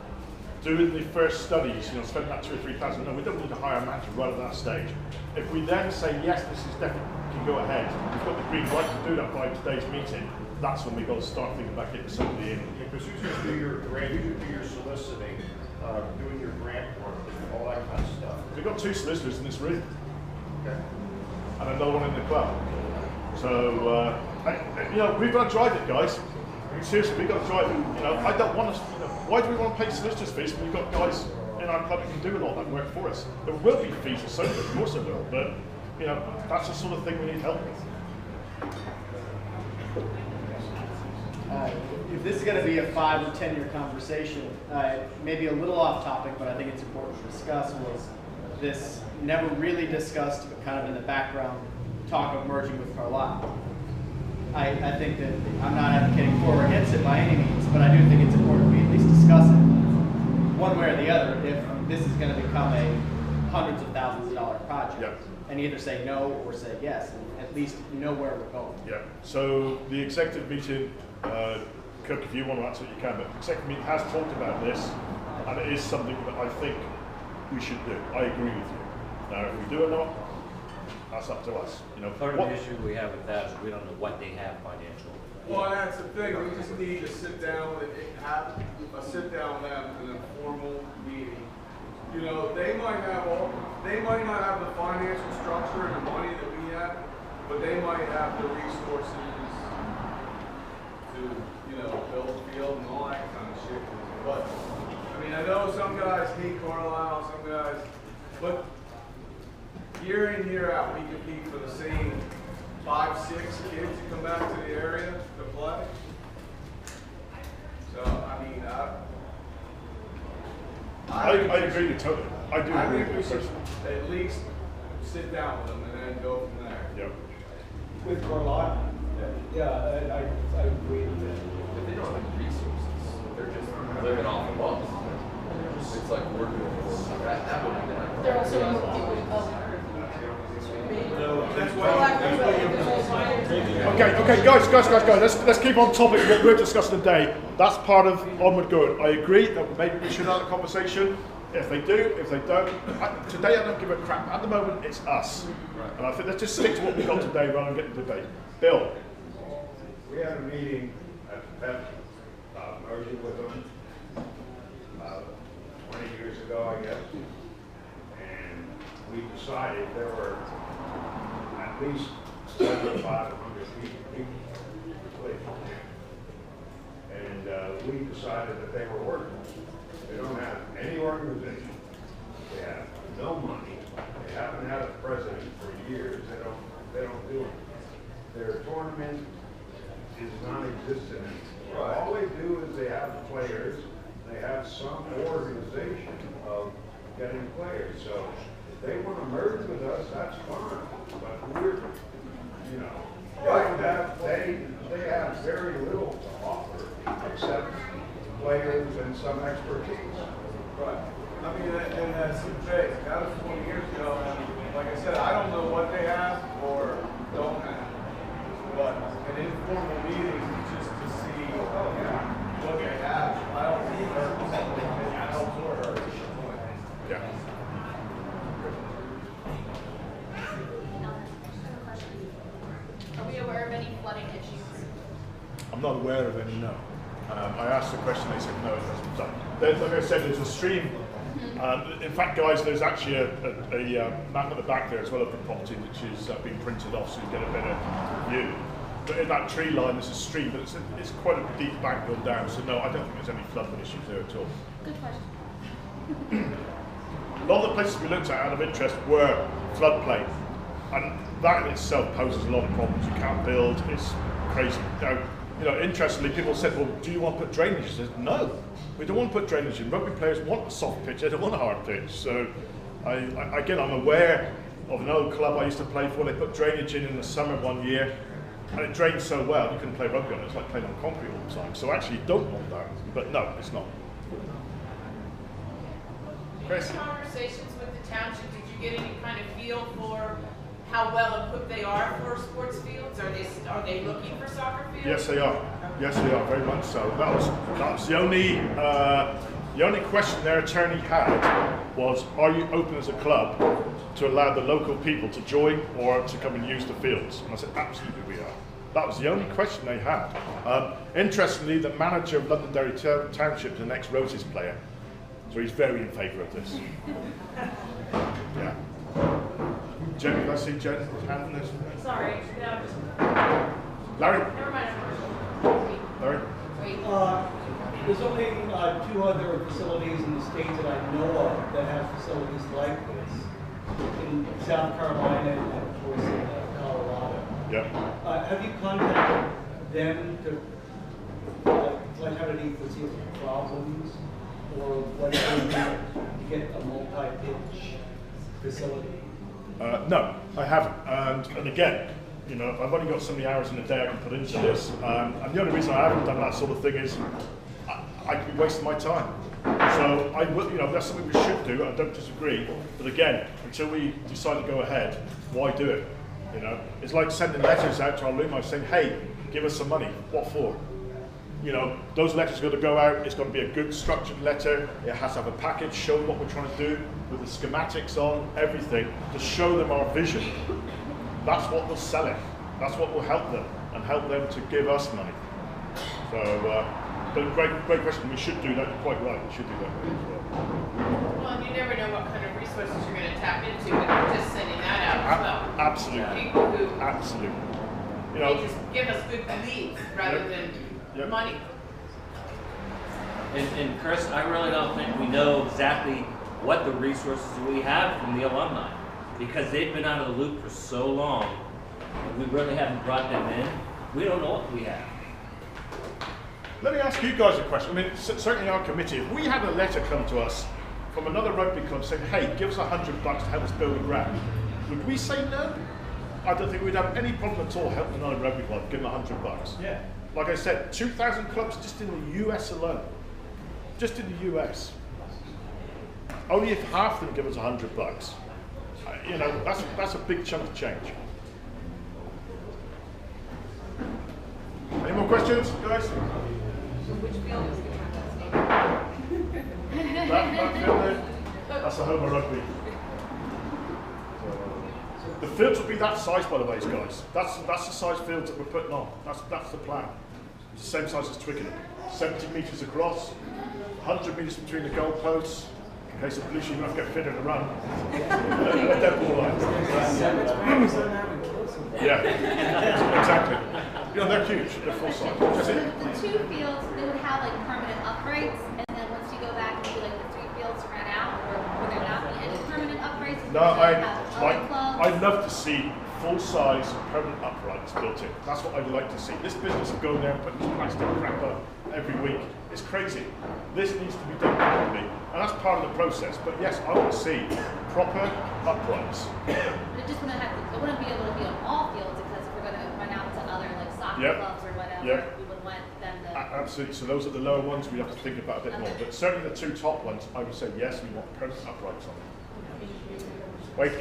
doing the first studies, you know, spending that 2,000 or 3,000. No, we don't need to hire a manager right at that stage. If we then say yes, this is definitely can go ahead. We've got the green light to do that by today's meeting. That's when we've got to start thinking about getting somebody in. Because who's going to do your grant? Who's going to do your soliciting, doing your grant work, all that kind of stuff? We've got 2 solicitors in this room. Okay. And another one in the club. So, you know, we've got to drive it, guys. Seriously, we've got to drive it. You know, I don't want to, you know, why do we want to pay solicitors fees when we've got guys in our club that can do a lot of that work for us? There will be fees associated, of course there will, but, you know, that's the sort of thing we need help with. If this is going to be a 5 or 10 year conversation, maybe a little off topic, but I think it's important to discuss, was this never really discussed, but kind of in the background, talk of merging with Carlisle. I think that I'm not advocating for or against it by any means, but I do think it's important we at least discuss it one way or the other if this is going to become a hundreds of thousands of dollar project. Yep. And either say no or say yes, and at least know where we're going. Yeah. So the executive meeting, Kirk, if you want to answer it, you can, but the executive meeting has talked about this, and it is something that I think we should do. I agree with you. Now, if we do or not, that's up to us. You know, part of the issue we have with that is we don't know what they have financially. Well, that's the thing. We just need to sit down and have a sit down with them in a formal meeting. You know, they might not have the financial structure and the money that we have, but they might have the resources to, you know, build a field and all that kind of shit. But I mean, I know some guys hate Carlisle, some guys, but year in, year out, we compete for the same 5, 6 kids who come back to the area to play. So, I mean, I agree with totally. I do agree think we with should you. at least sit down with them and then go from there. Yep. With Carlisle? Yeah, I agree with that. But they don't have any resources. They're just living off of us. It's like we're doing that would be like. They're also Okay, guys. Let's keep on topic of what we're discussing today. That's part of Onward Good. I agree that maybe we should have a conversation. If they do, if they don't. Today I don't give a crap. At the moment, it's us. Right. And I think let's just stick to what we got today rather than get into debate. Bill. We had a meeting at PEP, merging with them 20 years ago, I guess. And we decided there were at least 7,500 people and we decided that they were worthless. They don't have any organization. They have no money. They haven't had a president for years. They don't do it. Their tournament is non-existent. Right. All they do is they have players. They have some organization of getting players. So if they want to merge with us, that's fine. But we're, you know, they have very little to offer except players and some expertise. Right. I mean, and as Jay, that was 20 years ago, and like I said, I don't know what they have or don't have. But an informal meeting just to see what they have, I don't think it helps or hurts. Yeah. Are we aware of any flooding issues? I'm not aware of any, no. I asked the question, they said no, it hasn't done. Like I said, there's a stream. In fact, guys, there's actually a map at the back there as well of the property, which is being printed off so you get a better view. But in that tree line, there's a stream, but it's quite a deep bank going down, so no, I don't think there's any flooding issues there at all. Good question. A lot of the places we looked at out of interest were floodplain, and that in itself poses a lot of problems. You can't build, it's crazy. You know, interestingly, people said, well, do you want to put drainage? I said, no, we don't want to put drainage in. Rugby players want a soft pitch, they don't want a hard pitch. So, again, I'm aware of an old club I used to play for. They put drainage in the summer one year, and it drained so well, you couldn't play rugby on it. It's like playing on concrete all the time. So actually, you don't want that. But no, it's not. Chris? In conversations with the township, did you get any kind of feel for how well equipped they are for sports fields? Are they looking for soccer fields? Yes, they are. Yes, they are, very much so. That was the only question their attorney had was, are you open as a club to allow the local people to join or to come and use the fields? And I said, absolutely we are. That was the only question they had. Interestingly, the manager of Londonderry Township is an ex-Roses player, so he's very in favour of this. Yeah. Jen, can I see Jen's hand on this? Sorry, no, just. Larry? Never mind. Larry? There's only 2 other facilities in the state that I know of that have facilities like this. In South Carolina and of course in Colorado. Yeah. Have you contacted them to have any foreseeable problems or what they need to get a multi-pitch facility? No, I haven't. And again, you know, I've only got so many hours in a day I can put into this. And the only reason I haven't done that sort of thing is I could be wasting my time. So I will, you know, that's something we should do. I don't disagree. But again, until we decide to go ahead, why do it? You know, it's like sending letters out to our alumni saying, hey, give us some money. What for? You know, those letters are going to go out. It's going to be a good structured letter. It has to have a package showing what we're trying to do with the schematics on, everything, to show them our vision. That's what will sell it. That's what will help them and help them to give us money. So, but great question. We should do that. You're quite right. We should do that as well. Well, and you never know what kind of resources you're going to tap into, but just sending that out as well. Absolutely. People who absolutely. You know, they just give us good leads rather than money. And Chris, I really don't think we know exactly what the resources we have from the alumni, because they've been out of the loop for so long, and we really haven't brought them in. We don't know what we have. Let me ask you guys a question. I mean, certainly our committee, if we had a letter come to us from another rugby club saying, hey, give us $100 to help us build a ground, would we say no? I don't think we'd have any problem at all helping another rugby club, give them $100. Yeah. Like I said, 2,000 clubs just in the US alone. Just in the US. Only if half of them give us $100. You know, that's a big chunk of change. Any more questions, guys? Which field is that field there? That's the home of rugby. The fields will be that size, by the way, guys. That's the size fields that we're putting on. That's the plan. It's the same size as Twickenham. 70 metres across, 100 metres between the goalposts, In case the police you have to get fitter to run. Let that ball line. Yeah, exactly. You know, they're huge. They're full size. So the 2 fields, they would have like permanent upgrades, and then once you go back and do like the 3 fields to rent out, or would there not be any permanent upgrades? No, I'd love to see full-size permanent uprights built in. That's what I'd like to see. This business of going there and putting this plastic crap up every week is crazy. This needs to be done properly, and that's part of the process. But yes, I want to see proper uprights. It just wouldn't have to, it wouldn't be able to be on all fields, because if we're going to run out to other like soccer clubs or whatever, we would want them to. Absolutely. So those are the lower ones we have to think about a bit more. But certainly the 2 top ones, I would say yes, we want permanent uprights on them. Wait.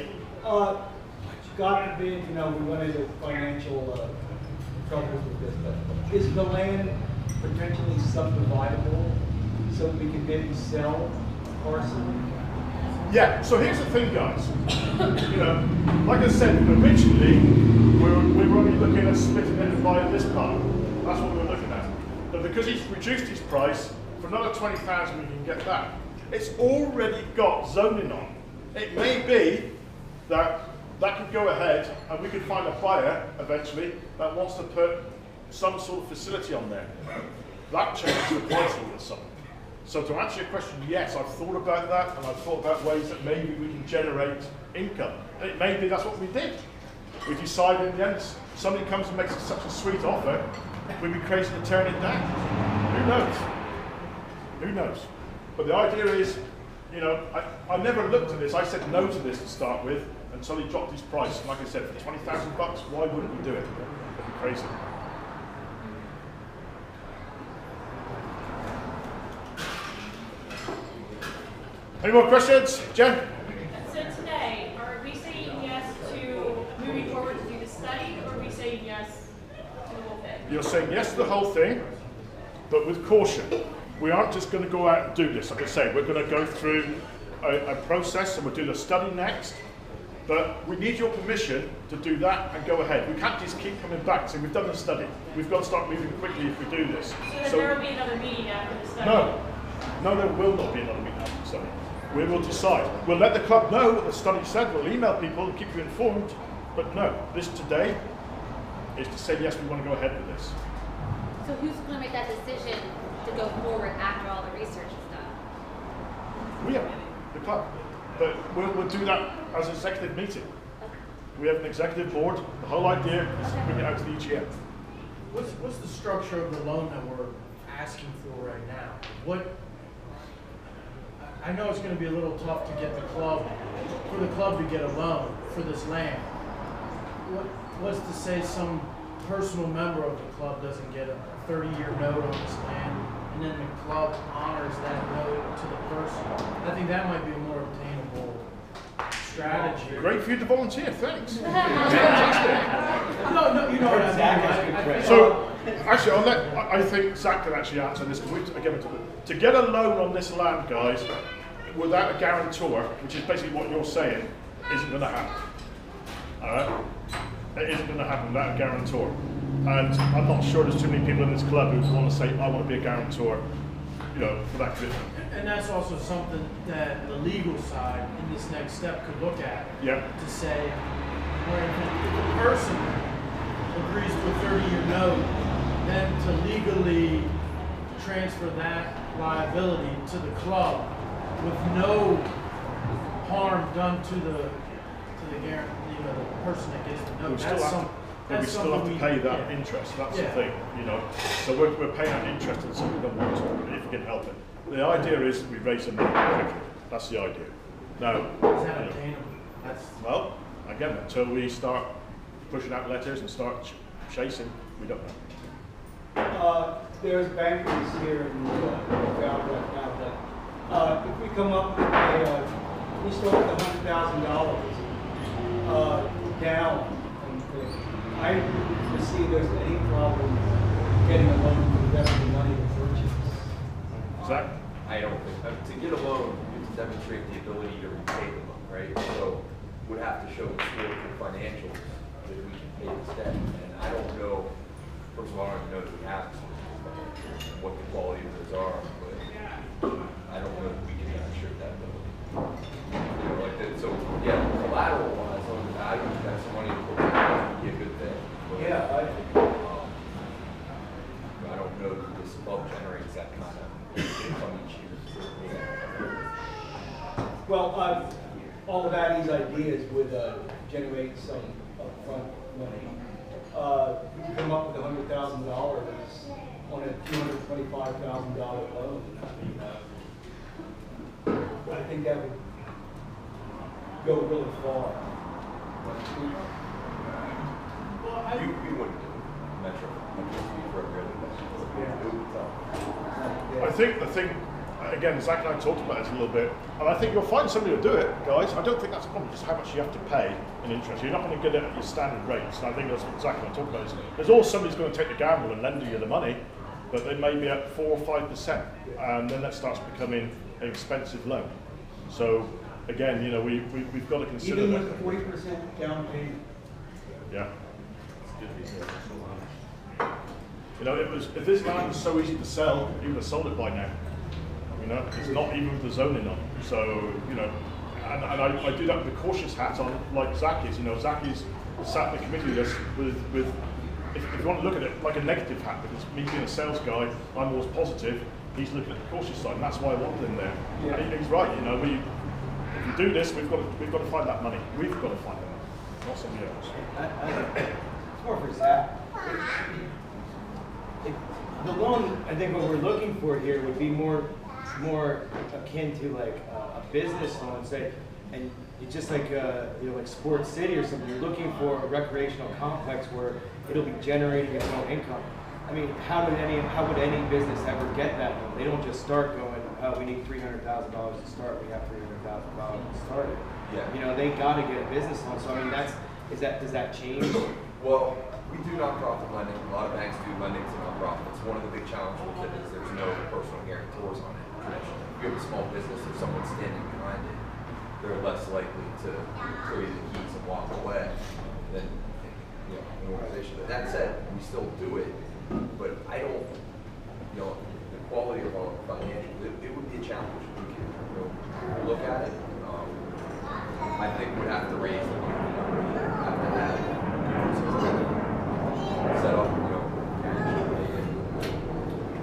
God forbid, you know, we went into financial troubles with this, but is the land potentially subdividable so we can maybe sell parcel? Yeah, so here's the thing, guys. You know, like I said, originally we were only looking at splitting it and buying this part. That's what we were looking at. But because he's reduced his price, for another 20,000 we can get that. It's already got zoning on. It may be that could go ahead and we could find a buyer eventually that wants to put some sort of facility on there. That changes the price all of a sudden. So to answer your question, yes, I've thought about that, and I've thought about ways that maybe we can generate income. And it may be that's what we did. We decided in the end, somebody comes and makes us such a sweet offer, we'd be crazy to turn it down. Who knows? Who knows? But the idea is, you know, I never looked at this. I said no to this to start with until he dropped his price. And like I said, for 20,000 bucks, why wouldn't we do it? That'd be crazy. Any more questions? Jen? So today, are we saying yes to moving forward to do the study, or are we saying yes to the whole thing? You're saying yes to the whole thing, but with caution. We aren't just going to go out and do this. Like I say, we're going to go through a process, and we'll do the study next. But we need your permission to do that and go ahead. We can't just keep coming back and say, we've done the study. We've got to start moving quickly if we do this. So there will be another meeting after the study? No, there will not be another meeting after the study. We will decide. We'll let the club know what the study said. We'll email people and keep you informed. But no, this today is to say, yes, we want to go ahead with this. So who's going to make that decision to go forward after all the research is done? We are, the club. But we'll do that as an executive meeting. Okay. We have an executive board. The whole idea is to bring it out to the EGM. What's the structure of the loan that we're asking for right now? I know it's going to be a little tough to get the club to get a loan for this land. What's to say some personal member of the club doesn't get a 30-year note on this land, and then the club honors that note to the person? I think that might be a more obtainable strategy. Great for you to volunteer, thanks. Fantastic. No, you know what I mean. So, actually, I think Zach can actually answer this, because to get a loan on this land, guys, without a guarantor, which is basically what you're saying, isn't going to happen. All right? It isn't going to happen without a guarantor. And I'm not sure there's too many people in this club who want to say, I want to be a guarantor, you know, for that commitment. And that's also something that the legal side in this next step could look at. Yeah. To say, where if the person agrees to a 30-year note, then to legally transfer that liability to the club with no harm done to the person that gets the note. We still have to pay that interest. That's the thing, you know. So we're paying that interest on something we don't want to, if we can help it. The idea is we raise the money quickly. That's the idea. Now, is that obtainable? Well, again, until we start pushing out letters and start chasing, we don't know. There's bankers here in Valley right now that if we come up with we start with $100,000 down, and I don't foresee there's any problem getting a loan to invest the money to purchase. Zach? I don't think, to get a loan, you have to demonstrate the ability to repay the loan, right? So we'd have to show historical financials that we can pay this debt. And I don't know, first of all, I don't even know that we have what the quality of those are, but I don't know that we can demonstrate that ability. I don't know that this club generates that kind of income each year. Well, all of Addie's ideas would generate some upfront money. We can come up with $100,000 on a $225,000 loan. I think that would go really far. You wouldn't do it. Metro. I think the thing, again, Zach and I talked about this a little bit, and I think you'll find somebody to do it, guys. I don't think that's a problem, just how much you have to pay in interest. You're not going to get it at your standard rates, and I think that's what Zach and I talked about. There's always somebody who's going to take the gamble and lend you the money, but they may be at 4 or 5%, and then that starts becoming an expensive loan. So, again, you know, we've got to consider even that. with the 40% down payment. Yeah. You know, if this land was so easy to sell, he would have sold it by now. You know, it's not even with the zoning on. So, you know, and I do that with a cautious hat on, like Zach is. You know, Zach is sat in the committee list with if you want to look at it like a negative hat, because me being a sales guy, I'm always positive. He's looking at the cautious side, and that's why I wanted him there. Yeah. And he's right. You know, if we do this, we've got to find that money. We've got to find that money, not somebody else. It's more for Zach. The loan, I think what we're looking for here would be more akin to like a business loan, say, and it's just like you know, like Sports City or something. You're looking for a recreational complex where it'll be generating its own income. I mean, how would any business ever get that loan? They don't just start going, oh, we need $300,000 to start. We have $300,000 to start it. Yeah. You know, they got to get a business loan. So I mean, does that change? Well, we do nonprofit lending. A lot of banks do lending to nonprofits. One of the big challenges with it is there's no personal guarantors on it. Traditionally, if you have a small business and someone's standing behind it, they're less likely to throw you the keys and walk away than, you know, an organization. But that said, we still do it. But I don't, you know, the quality of our financials, it would be a challenge. We can, you know, look at it. I think we'd have to raise the money. Have to have set up, you know,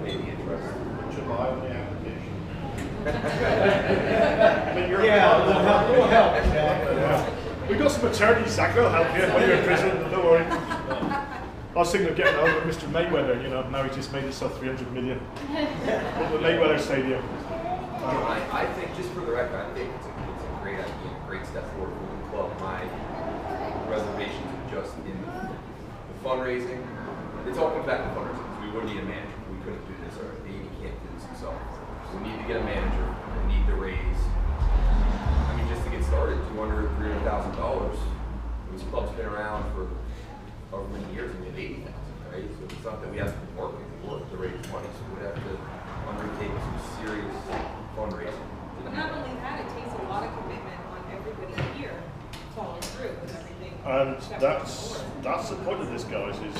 pay the interest. July on the application. I mean, you're We'll help. We've got some attorneys, Zach, they'll help you when you're in prison, don't worry. I was thinking of getting over Mr. Mayweather, you know, now he just made himself $300 million. At the Mayweather Stadium. I think, just for the record, I think it's a great idea, a great step forward for the club. My reservations are just in the fundraising. It's all comes back to fundraising. We wouldn't need a manager. We couldn't do this, or he can't do this himself. We need to get a manager. We need to raise. I mean, just to get started, $200,000, $300,000. This club's been around for however many years, and we have 80,000, right? So it's not that we have to work to raise money, so we'd have to undertake some serious fundraising. But not only that, it takes a lot of commitment on everybody here following through with everything. And that's the point of this, guys, is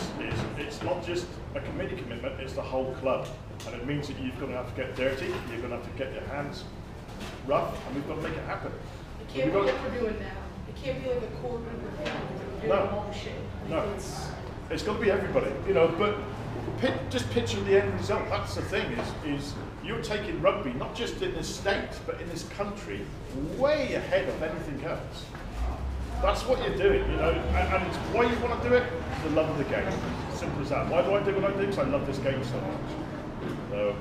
it's not just a committee commitment, it's the whole club. And it means that you're going to have to get dirty, you're going to have to get your hands rough, and we've got to make it happen. It can't be what we're doing now. It can't be like a core group of people doing all the shit. No, it's got to be everybody, you know. But just picture the end result. That's the thing. Is you're taking rugby not just in this state, but in this country, way ahead of anything else. That's what you're doing, you know. And it's why you want to do it. It's the love of the game. Simple as that. Why do I do what I do? Because I love this game so much. So,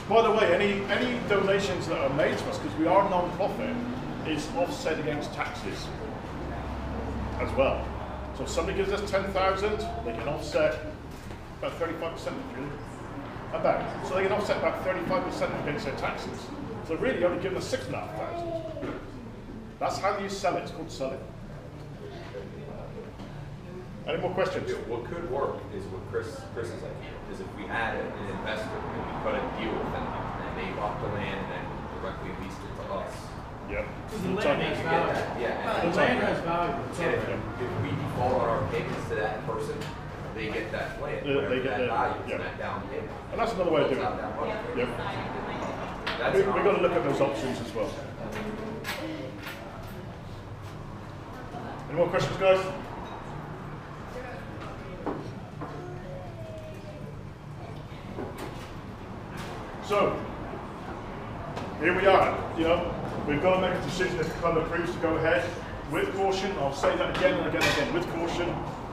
by the way, any donations that are made to us, because we are non-profit, is offset against taxes as well. So if somebody gives us 10,000, they can offset about 35%, about. So they can offset about 35% against their taxes. So really only giving us 6,500. That's how you sell it. It's called selling. Any more questions? What could work is what Chris's idea is if we had an investor and we cut a deal with them and they bought the land and then directly leased it to us. Yep. The land has value. Yeah. The land has value. And if we default on our payments to that person, they get that land. They get that value, yeah. that down payment. And that's another way of doing it. Yep. We've got to look at those options as well. Any more questions, guys? So, here we are. You know, we've got to make a decision if the club approves to go ahead. With caution, I'll say that again and again and again, with caution.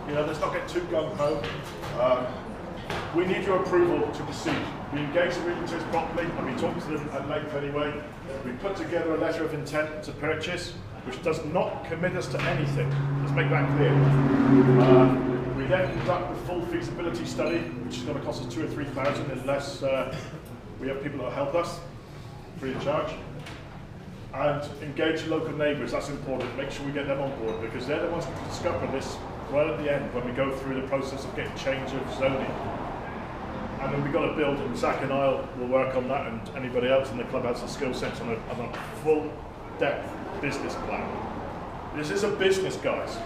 You know, let's not get too gung-ho. We need your approval to proceed. We engage the realtors properly. I've been talking to them at length anyway. We put together a letter of intent to purchase, which does not commit us to anything. Let's make that clear. We then conduct the full feasibility study, which is going to cost us $2,000 or $3,000 unless we have people that will help us, free of charge. And engage local neighbours, that's important. Make sure we get them on board because they're the ones who discover this right at the end when we go through the process of getting change of zoning. And then we've got to build, and Zach and I will work on that, and anybody else in the club has the skill sets on a full depth business plan. This is a business, guys.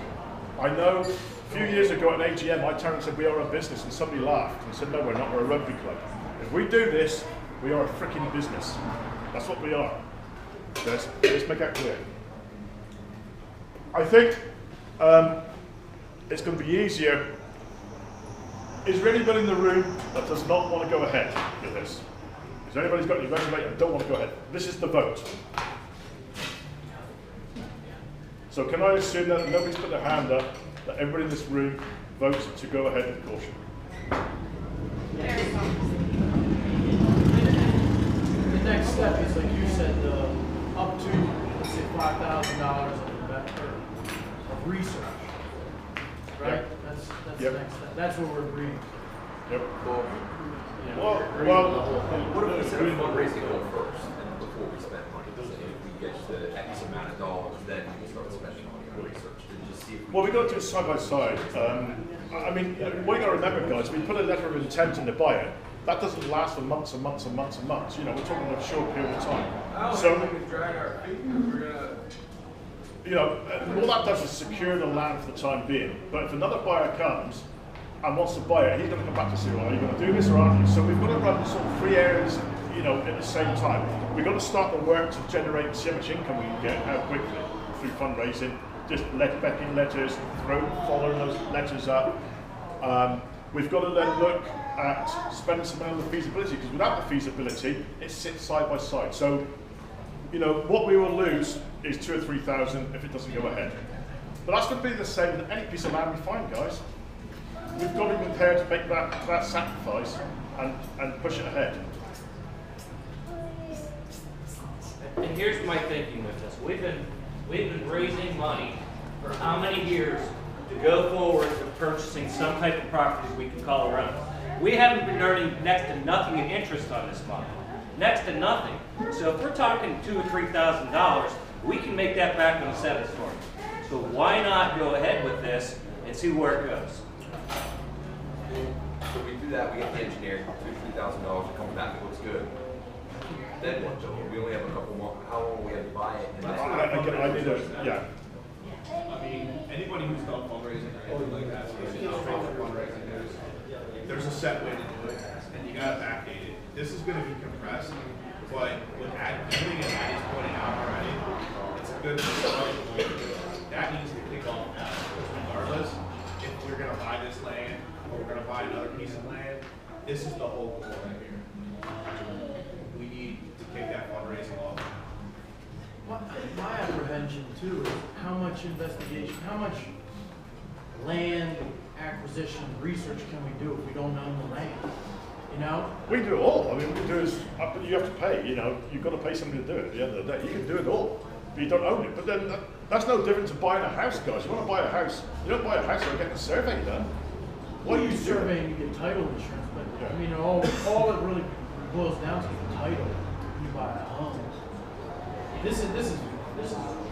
I know a few years ago at an AGM, I turned and said we are a business, and somebody laughed and said, no, we're not, we're a rugby club. If we do this, we are a freaking business. That's what we are. Let's make that clear. I think it's going to be easier. Is there anybody in the room that does not want to go ahead with this? Is there anybody who's got any resume and don't want to go ahead? This is the vote. So can I assume that nobody's put their hand up, that everybody in this room votes to go ahead with caution? The next step is, like you said, up to, let's say, $5,000 of research, right? Yep. That's Yep. the next step. That's what we're agreeing. Yep. What if we set a fundraising goal first and before we spend money? If we get to X amount of dollars, then we start spending money on research. Then just see if Well, we've got to do it side by side. I mean, what you got to remember, guys, we put a letter of intent in the buyer. That doesn't last for months and months and months and months. You know, we're talking about a short period of time. So we can drag our feet because we're gonna. You know, all that does is secure the land for the time being. But if another buyer comes and wants to buy it, he's going to come back to say, well, are you going to do this or aren't you? So we've got to run sort of 3 areas, you know, at the same time. We've got to start the work to generate, see how much income we can get, how quickly, through fundraising, just backing letters, following those letters up. We've got to then look at spending some money on the feasibility, because without the feasibility, it sits side by side. So, you know, what we will lose is $2,000 or $3,000 if it doesn't go ahead. But that's going to be the same with any piece of land we find, guys. We've got to be prepared to make that sacrifice and push it ahead. And here's my thinking with this. We've been raising money for how many years to go forward to purchasing some type of property we can call our own. We haven't been earning next to nothing in interest on this money. Next to nothing. So if we're talking $2,000 or $3,000, we can make that back on a set storm. So why not go ahead with this and see where it goes? So we do that, we get the engineering, $2,000 to $3,000 to come back, it looks good. Then what, Joe? We only have a couple more, how long we have to buy it? And I need a, yeah. I mean, anybody who's done fundraising or anything like that, fundraising, there's a set way to do it, and you gotta backdate it. This is gonna be compressed, but with everything that Addie's pointing out already, it's a good starting point. That needs to kick off now, because regardless, if we're gonna buy this land, or we're gonna buy another piece of land, this is the whole goal right here. We need to kick that fundraising off. My apprehension too is how much investigation, how much land acquisition research can we do if we don't own the land? You know? We can do it all. I mean, we can do is, you have to pay, you know, you've got to pay somebody to do it at the end of the day. You can do it all, but you don't own it. But then that's no different to buying a house, guys. You want to buy a house, you don't buy a house without getting a survey done. What are you surveying? You get title insurance, but yeah. I mean, all it really boils down to is the title. You buy a home. This is a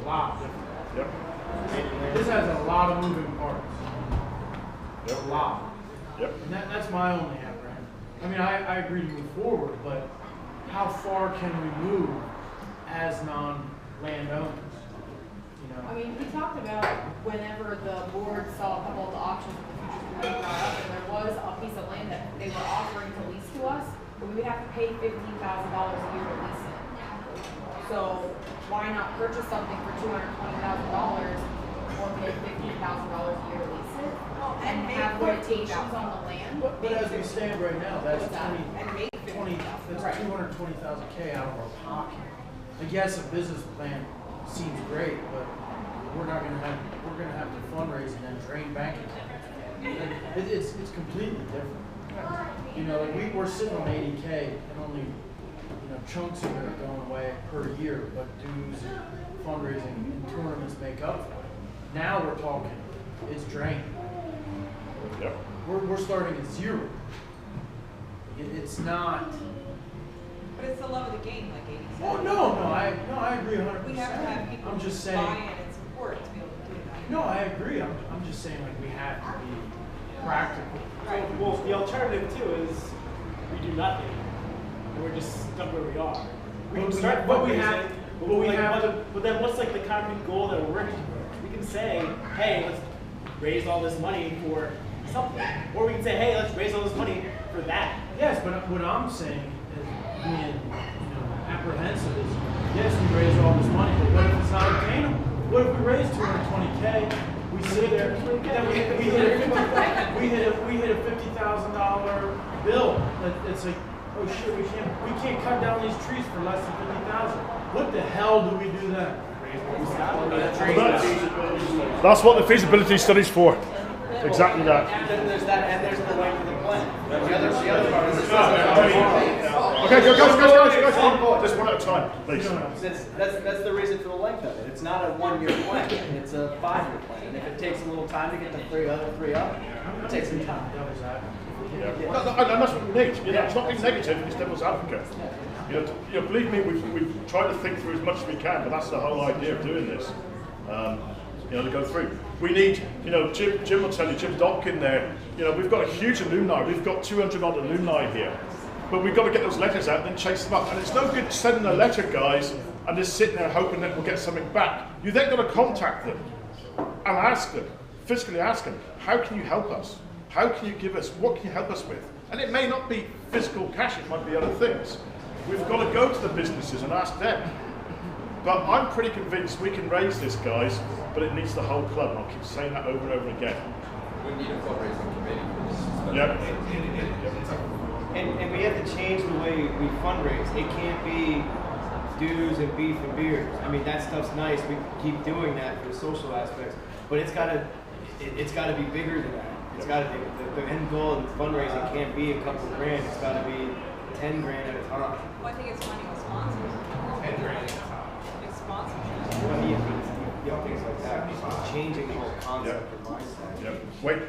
lot different. Yep. This has a lot of moving parts. Yep. A lot. Yep. And that's my only apprehension. I mean, I agree to move forward, but how far can we move as non-landowners? You know? I mean, we talked about whenever the board saw a couple of the options that the Futures Committee brought up, and there was a piece of land that they were offering to lease to us, but we would have to pay $15,000 a year to lease it. So why not purchase something for $220,000 or pay $15,000 a year to lease it? And have limitations on the land? But as we stand right now, that's And make $15,000 that's 220,000 K out of our pocket. I guess a business plan seems great, but we're gonna have to fundraise and then drain bank accounts. It's completely different. You know, like we're sitting on 80K and only, you know, chunks of it are going away per year, but dues, fundraising, and tournaments make up for it. Now we're talking, it's drained. Yep. We're starting at zero. It's not. But it's the love of the game, like 80 said. Oh no, I agree 100%. We have to have people I'm just saying. buy in and support to be able to do that. No, I agree. I'm just saying, like, we have to be practical. Right. Well, the alternative too is we do nothing. And we're just stuck where we are. We can start fundraising, but then what's like the concrete goal that we're working towards? We can say, hey, let's raise all this money for something, or we can say, hey, let's raise all this money for that. Yes, but what I'm saying is being, apprehensive is, yes, we raise all this money, but what if it's not obtainable? What if we raise 220K? We sit there, then we hit a $50,000 bill. It's like, oh shit, we can't cut down these trees for less than 50,000. What the hell do we do then? That's what the feasibility study's for. Exactly that. And then there's that, and there's the length of the plan. The other part is okay, guys, just one at a time, please. That's the reason for the length of it. It's not a 1 year plan. It's a 5 year plan. And if it takes a little time to get the other three up, it takes some time. Yeah. And that's what we need. You know, it's not being negative, it's devil's advocate. You know, believe me, we've tried to think through as much as we can, but that's the whole idea of doing this. To go through. We need, Jim will tell you, Jim Dobkin there, we've got a huge alumni, we've got 200 odd alumni here, but we've got to get those letters out and then chase them up. And it's no good sending a letter, guys, and just sitting there hoping that we'll get something back. You then got to contact them and ask them, physically ask them, how can you help us? How can you give us, what can you help us with? And it may not be physical cash, it might be other things. We've got to go to the businesses and ask them. But I'm pretty convinced we can raise this, guys, but it needs the whole club, and I'll keep saying that over and over again. We need a fundraising committee for this. Yep. And we have to change the way we fundraise. It can't be dues and beef and beers. I mean, that stuff's nice. We keep doing that for the social aspects, but it's got to be bigger than that. It's got to be the end goal of fundraising can't be a couple grand. It's got to be 10 grand at a time. Well, I think it's money with sponsors. 10 grand at a time. It's sponsorship. Things like that. Changing the whole concept and mindset. Yep. Wait.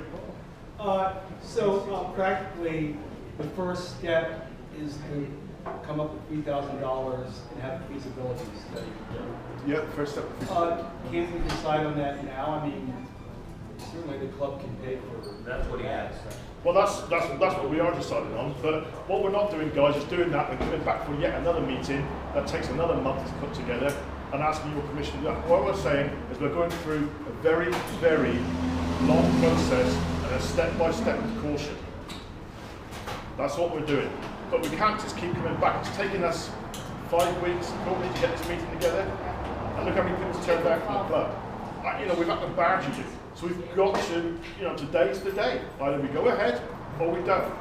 So practically, the first step is to come up with $3,000 and have a feasibility study. Yep. First step. Can't we decide on that now? I mean, certainly the club can pay for. That's what he has. Well, that's what we are deciding on. But what we're not doing, guys, is doing that and coming back for yet another meeting that takes another month to put together and asking your permission to do that. What we're saying is we're going through a very, very long process and a step-by-step with caution. That's what we're doing. But we can't just keep coming back. It's taken us 5 weeks probably to get this meeting together. And look how many people's turned out from the club. We've had to barge you. So we've got to, today's the day. Either we go ahead or we don't.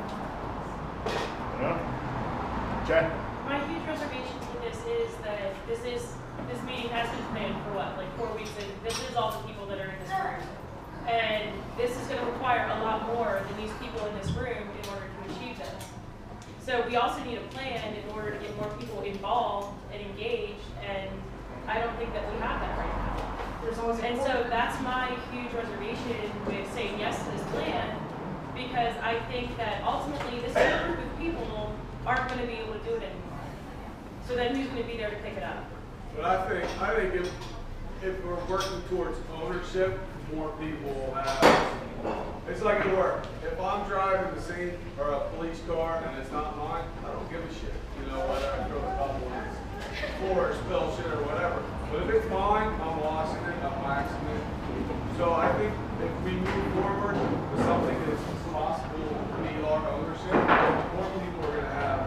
Jen? My huge reservation to this is that this meeting has been planned for 4 weeks, and this is all the people that are in this room. And this is going to require a lot more than these people in this room in order to achieve this. So we also need a plan in order to get more people involved and engaged, and I don't think that we have that right now. And so that's my huge reservation with saying yes to this plan, because I think that ultimately this group of people aren't going to be able to do it anymore. So then who's going to be there to pick it up? But I think if we're working towards ownership, more people will have. It's like at work. If I'm driving the same or a police car and it's not mine, I don't give a shit. Whether I throw a couple in or spill shit or whatever. But if it's mine, I'm washing it, I'm waxing it. So I think if we move forward with something that's possible to be our ownership, more people are going to have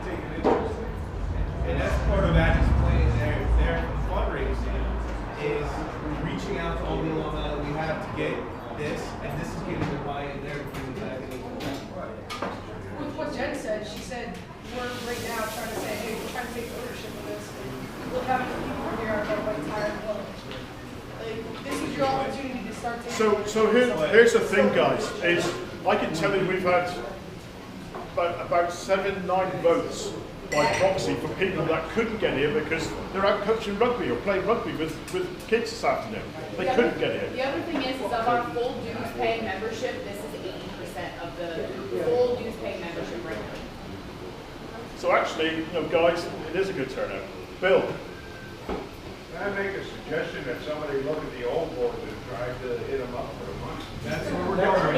taken interest in it. And that's part of that is playing there fundraising is reaching out to all the alumni that we have to get this, and this is getting the buy-in there to bring it back and With what Jen said, she said we're So here's the thing, guys, is I can tell you we've had about 7-9 votes by proxy for people that couldn't get here because they're out coaching rugby or playing rugby with kids this afternoon. They couldn't get here. The other thing is of our full dues paying membership, this is 80% of the full dues paying membership right now. So actually, guys, it is a good turnout. Bill. Can I make a suggestion that somebody look at the old board and try to hit them up for the money? That's where we're going.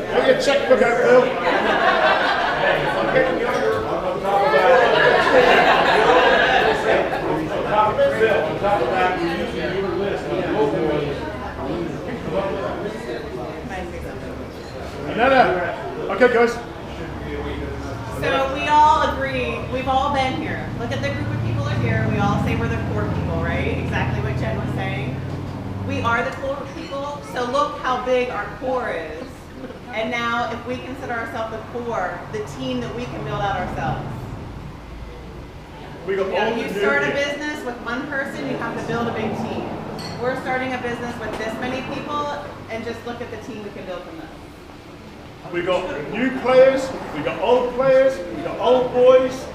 Have your checkbook out, Bill. I'm getting younger. On top of that, we're using your list of the old boys. No. Okay, guys. So we all agree, we've all been here. Look at the group of people are here. We all say we're the core people, right? Exactly what Jen was saying. We are the core people, so look how big our core is. And now if we consider ourselves the core, the team that we can build out ourselves. You start a business with one person, you have to build a big team. We're starting a business with this many people, and just look at the team we can build from this. We got new players, we got old players, we got old boys.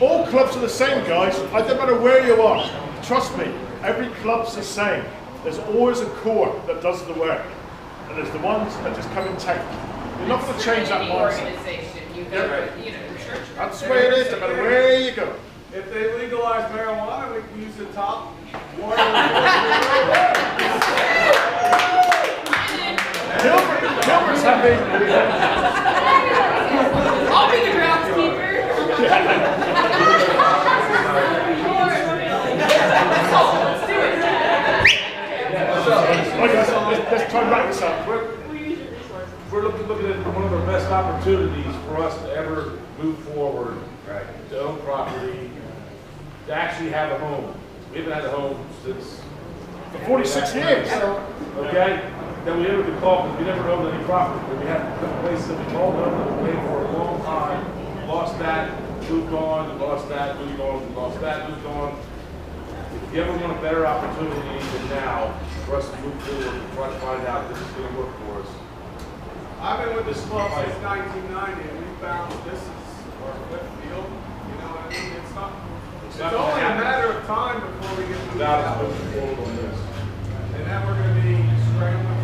All clubs are the same, guys. It doesn't matter where you are. Trust me, every club's the same. There's always a core that does the work, and there's the ones that just come and take. You're not going to change that mindset. Organization, you go to, church. That's the way it is, no matter where you go. If they legalize marijuana, we can use the top one. Gilbert's happy. I'll be the groundskeeper. Let's do it. Let's try and wrap this up. We're looking at one of the best opportunities for us to ever move forward, to own property, to actually have a home. We haven't had a home since... For 46 years. Okay? That we ever could call, because we never owned any property. But we had a couple places that we called up that we played for a long time, lost that, moved on, lost that, moved on, lost that, moved on. If you ever want a better opportunity than now for us to move forward and try to find out if this is going to work for us. I've been with this club since 1990, and we found this is our fifth field. You know what I mean? It's only a matter of time before we get moved out. And then we're going to be scrambling.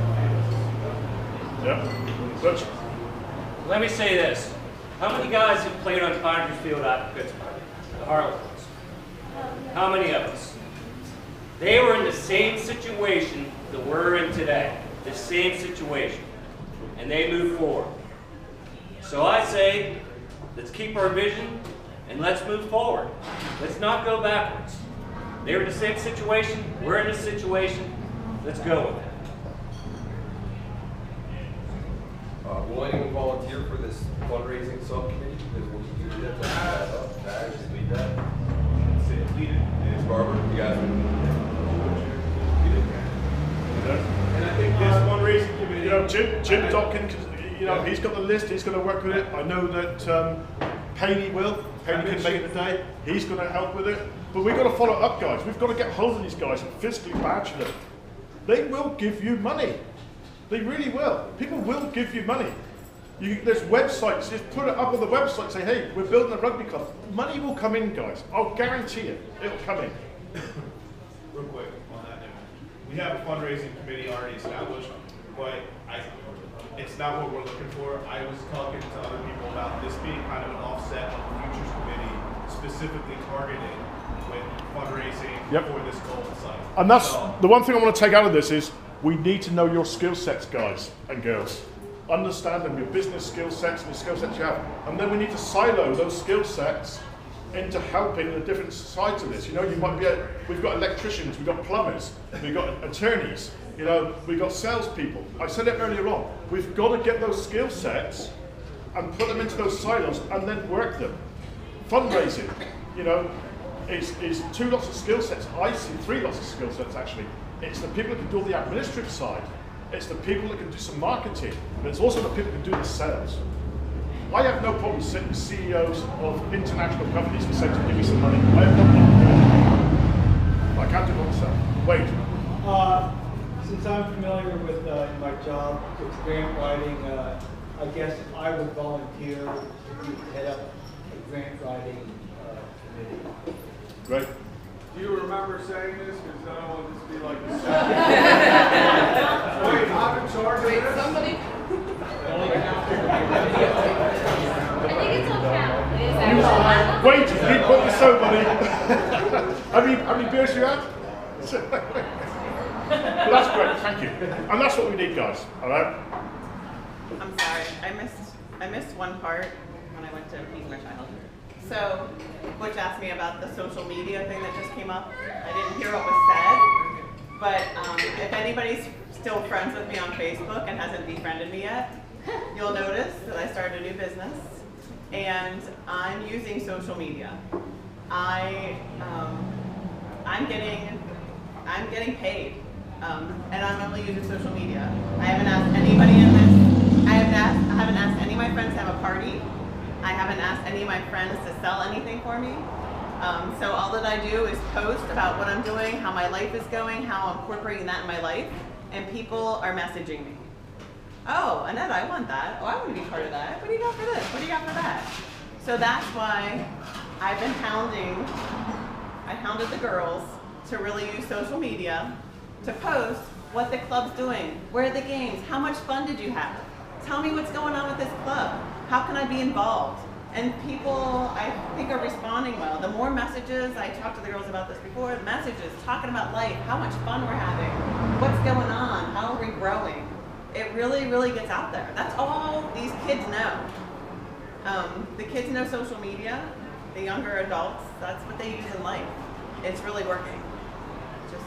Yep. Let me say this. How many guys have played on Conyers Field out in Pittsburgh? The Harlequins. How many of us? They were in the same situation that we're in today. The same situation. And they moved forward. So I say, let's keep our vision and let's move forward. Let's not go backwards. They were in the same situation. We're in this situation. Let's go with it. Will anyone volunteer for this fundraising subcommittee? That will do that, to actually lead that? Lead it. Ms. Barber, you guys would lead it. And I think this fundraising committee, Jim Dotkin, he's got the list, he's going to work with it. I know that Paney will. Paney can make it today. He's going to help with it. But we've got to follow up, guys. We've got to get hold of these guys and physically badge them. They will give you money. They really will. People will give you money. There's websites, just put it up on the website, say, hey, we're building a rugby club. Money will come in, guys. I'll guarantee it. It'll come in. Real quick on that note. We have a fundraising committee already established, but it's not what we're looking for. I was talking to other people about this being kind of an offset of the Futures Committee, specifically targeted with fundraising for this goal site. And that's the one thing I want to take out of this is we need to know your skill sets, guys and girls. Understand them, your business skill sets and the skill sets you have. And then we need to silo those skill sets into helping the different sides of this. You might be we've got electricians, we've got plumbers, we've got attorneys, we've got salespeople. I said it earlier on. We've got to get those skill sets and put them into those silos and then work them. Fundraising, is 2 lots of skill sets. I see 3 lots of skill sets actually. It's the people that can do all the administrative side. It's the people that can do some marketing. But it's also the people that can do the sales. I have no problem sitting with CEOs of international companies and saying, give me some money. I have no problem doing it. I can't do it myself. Wait. Since I'm familiar with in my job with grant writing, I guess I would volunteer to head up a grant writing committee. Great. Do you remember saying this? Because I don't want this to be like the Wait, I'm in charge of this? Somebody. I think it's on count. It is actually. Wait, you need put your soap, buddy. How many beers you had? Well, that's great, thank you. And that's what we need, guys. All right? I'm sorry, I missed one part when I went to feed my child. So, Butch asked me about the social media thing that just came up. I didn't hear what was said, but if anybody's still friends with me on Facebook and hasn't befriended me yet, you'll notice that I started a new business, and I'm using social media. I'm getting paid, and I'm only using social media. I haven't asked anybody in this. I haven't asked any of my friends to have a party. I haven't asked any of my friends to sell anything for me. So all that I do is post about what I'm doing, how my life is going, how I'm incorporating that in my life, and people are messaging me. Oh, Annette, I want that. Oh, I want to be part of that. What do you got for this? What do you got for that? So that's why I've been I hounded the girls to really use social media to post what the club's doing, where are the games, how much fun did you have? Tell me what's going on with this club. How can I be involved? And people, I think, are responding well. The more messages, I talked to the girls about this before, the messages, talking about life, how much fun we're having, what's going on, how are we growing. It really, really gets out there. That's all these kids know. The kids know social media, the younger adults, that's what they use in life. It's really working. Just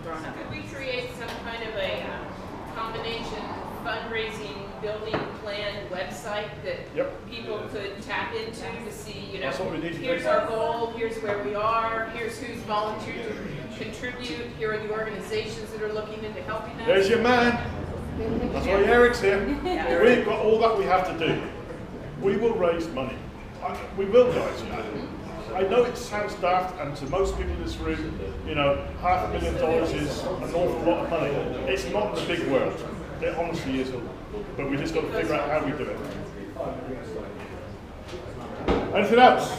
throwing up. Could we create some kind of a combination fundraising building plan website that people could tap into to see, you know, That's what we need to here's do. our goal, here's where we are, here's who's volunteered to contribute, here are the organizations that are looking into helping us. There's your man. That's why Eric's here. We've got all that we have to do. We will raise money. We will, guys. I know it sounds daft, and to most people in this room, you know, $500,000 is an awful lot of money. It's not in the big world. It honestly isn't. But we just got to figure out how we do it. Anything else?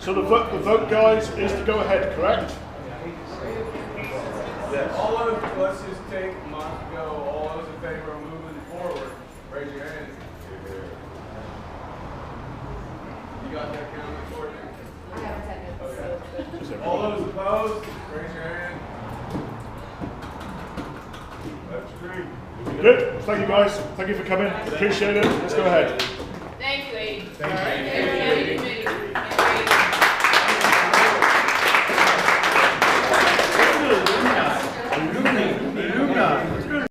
So the vote, guys, is to go ahead, correct? Yes. All those, let's just take a month ago, all those in favor of moving forward, raise your hand. You got that counted, Courtney? I haven't said it. Okay. All those opposed, raise your hand. That's great. Good. Thank you, guys. Thank you for coming. Appreciate it. Let's go ahead. Thank you, Aiden. Thank you.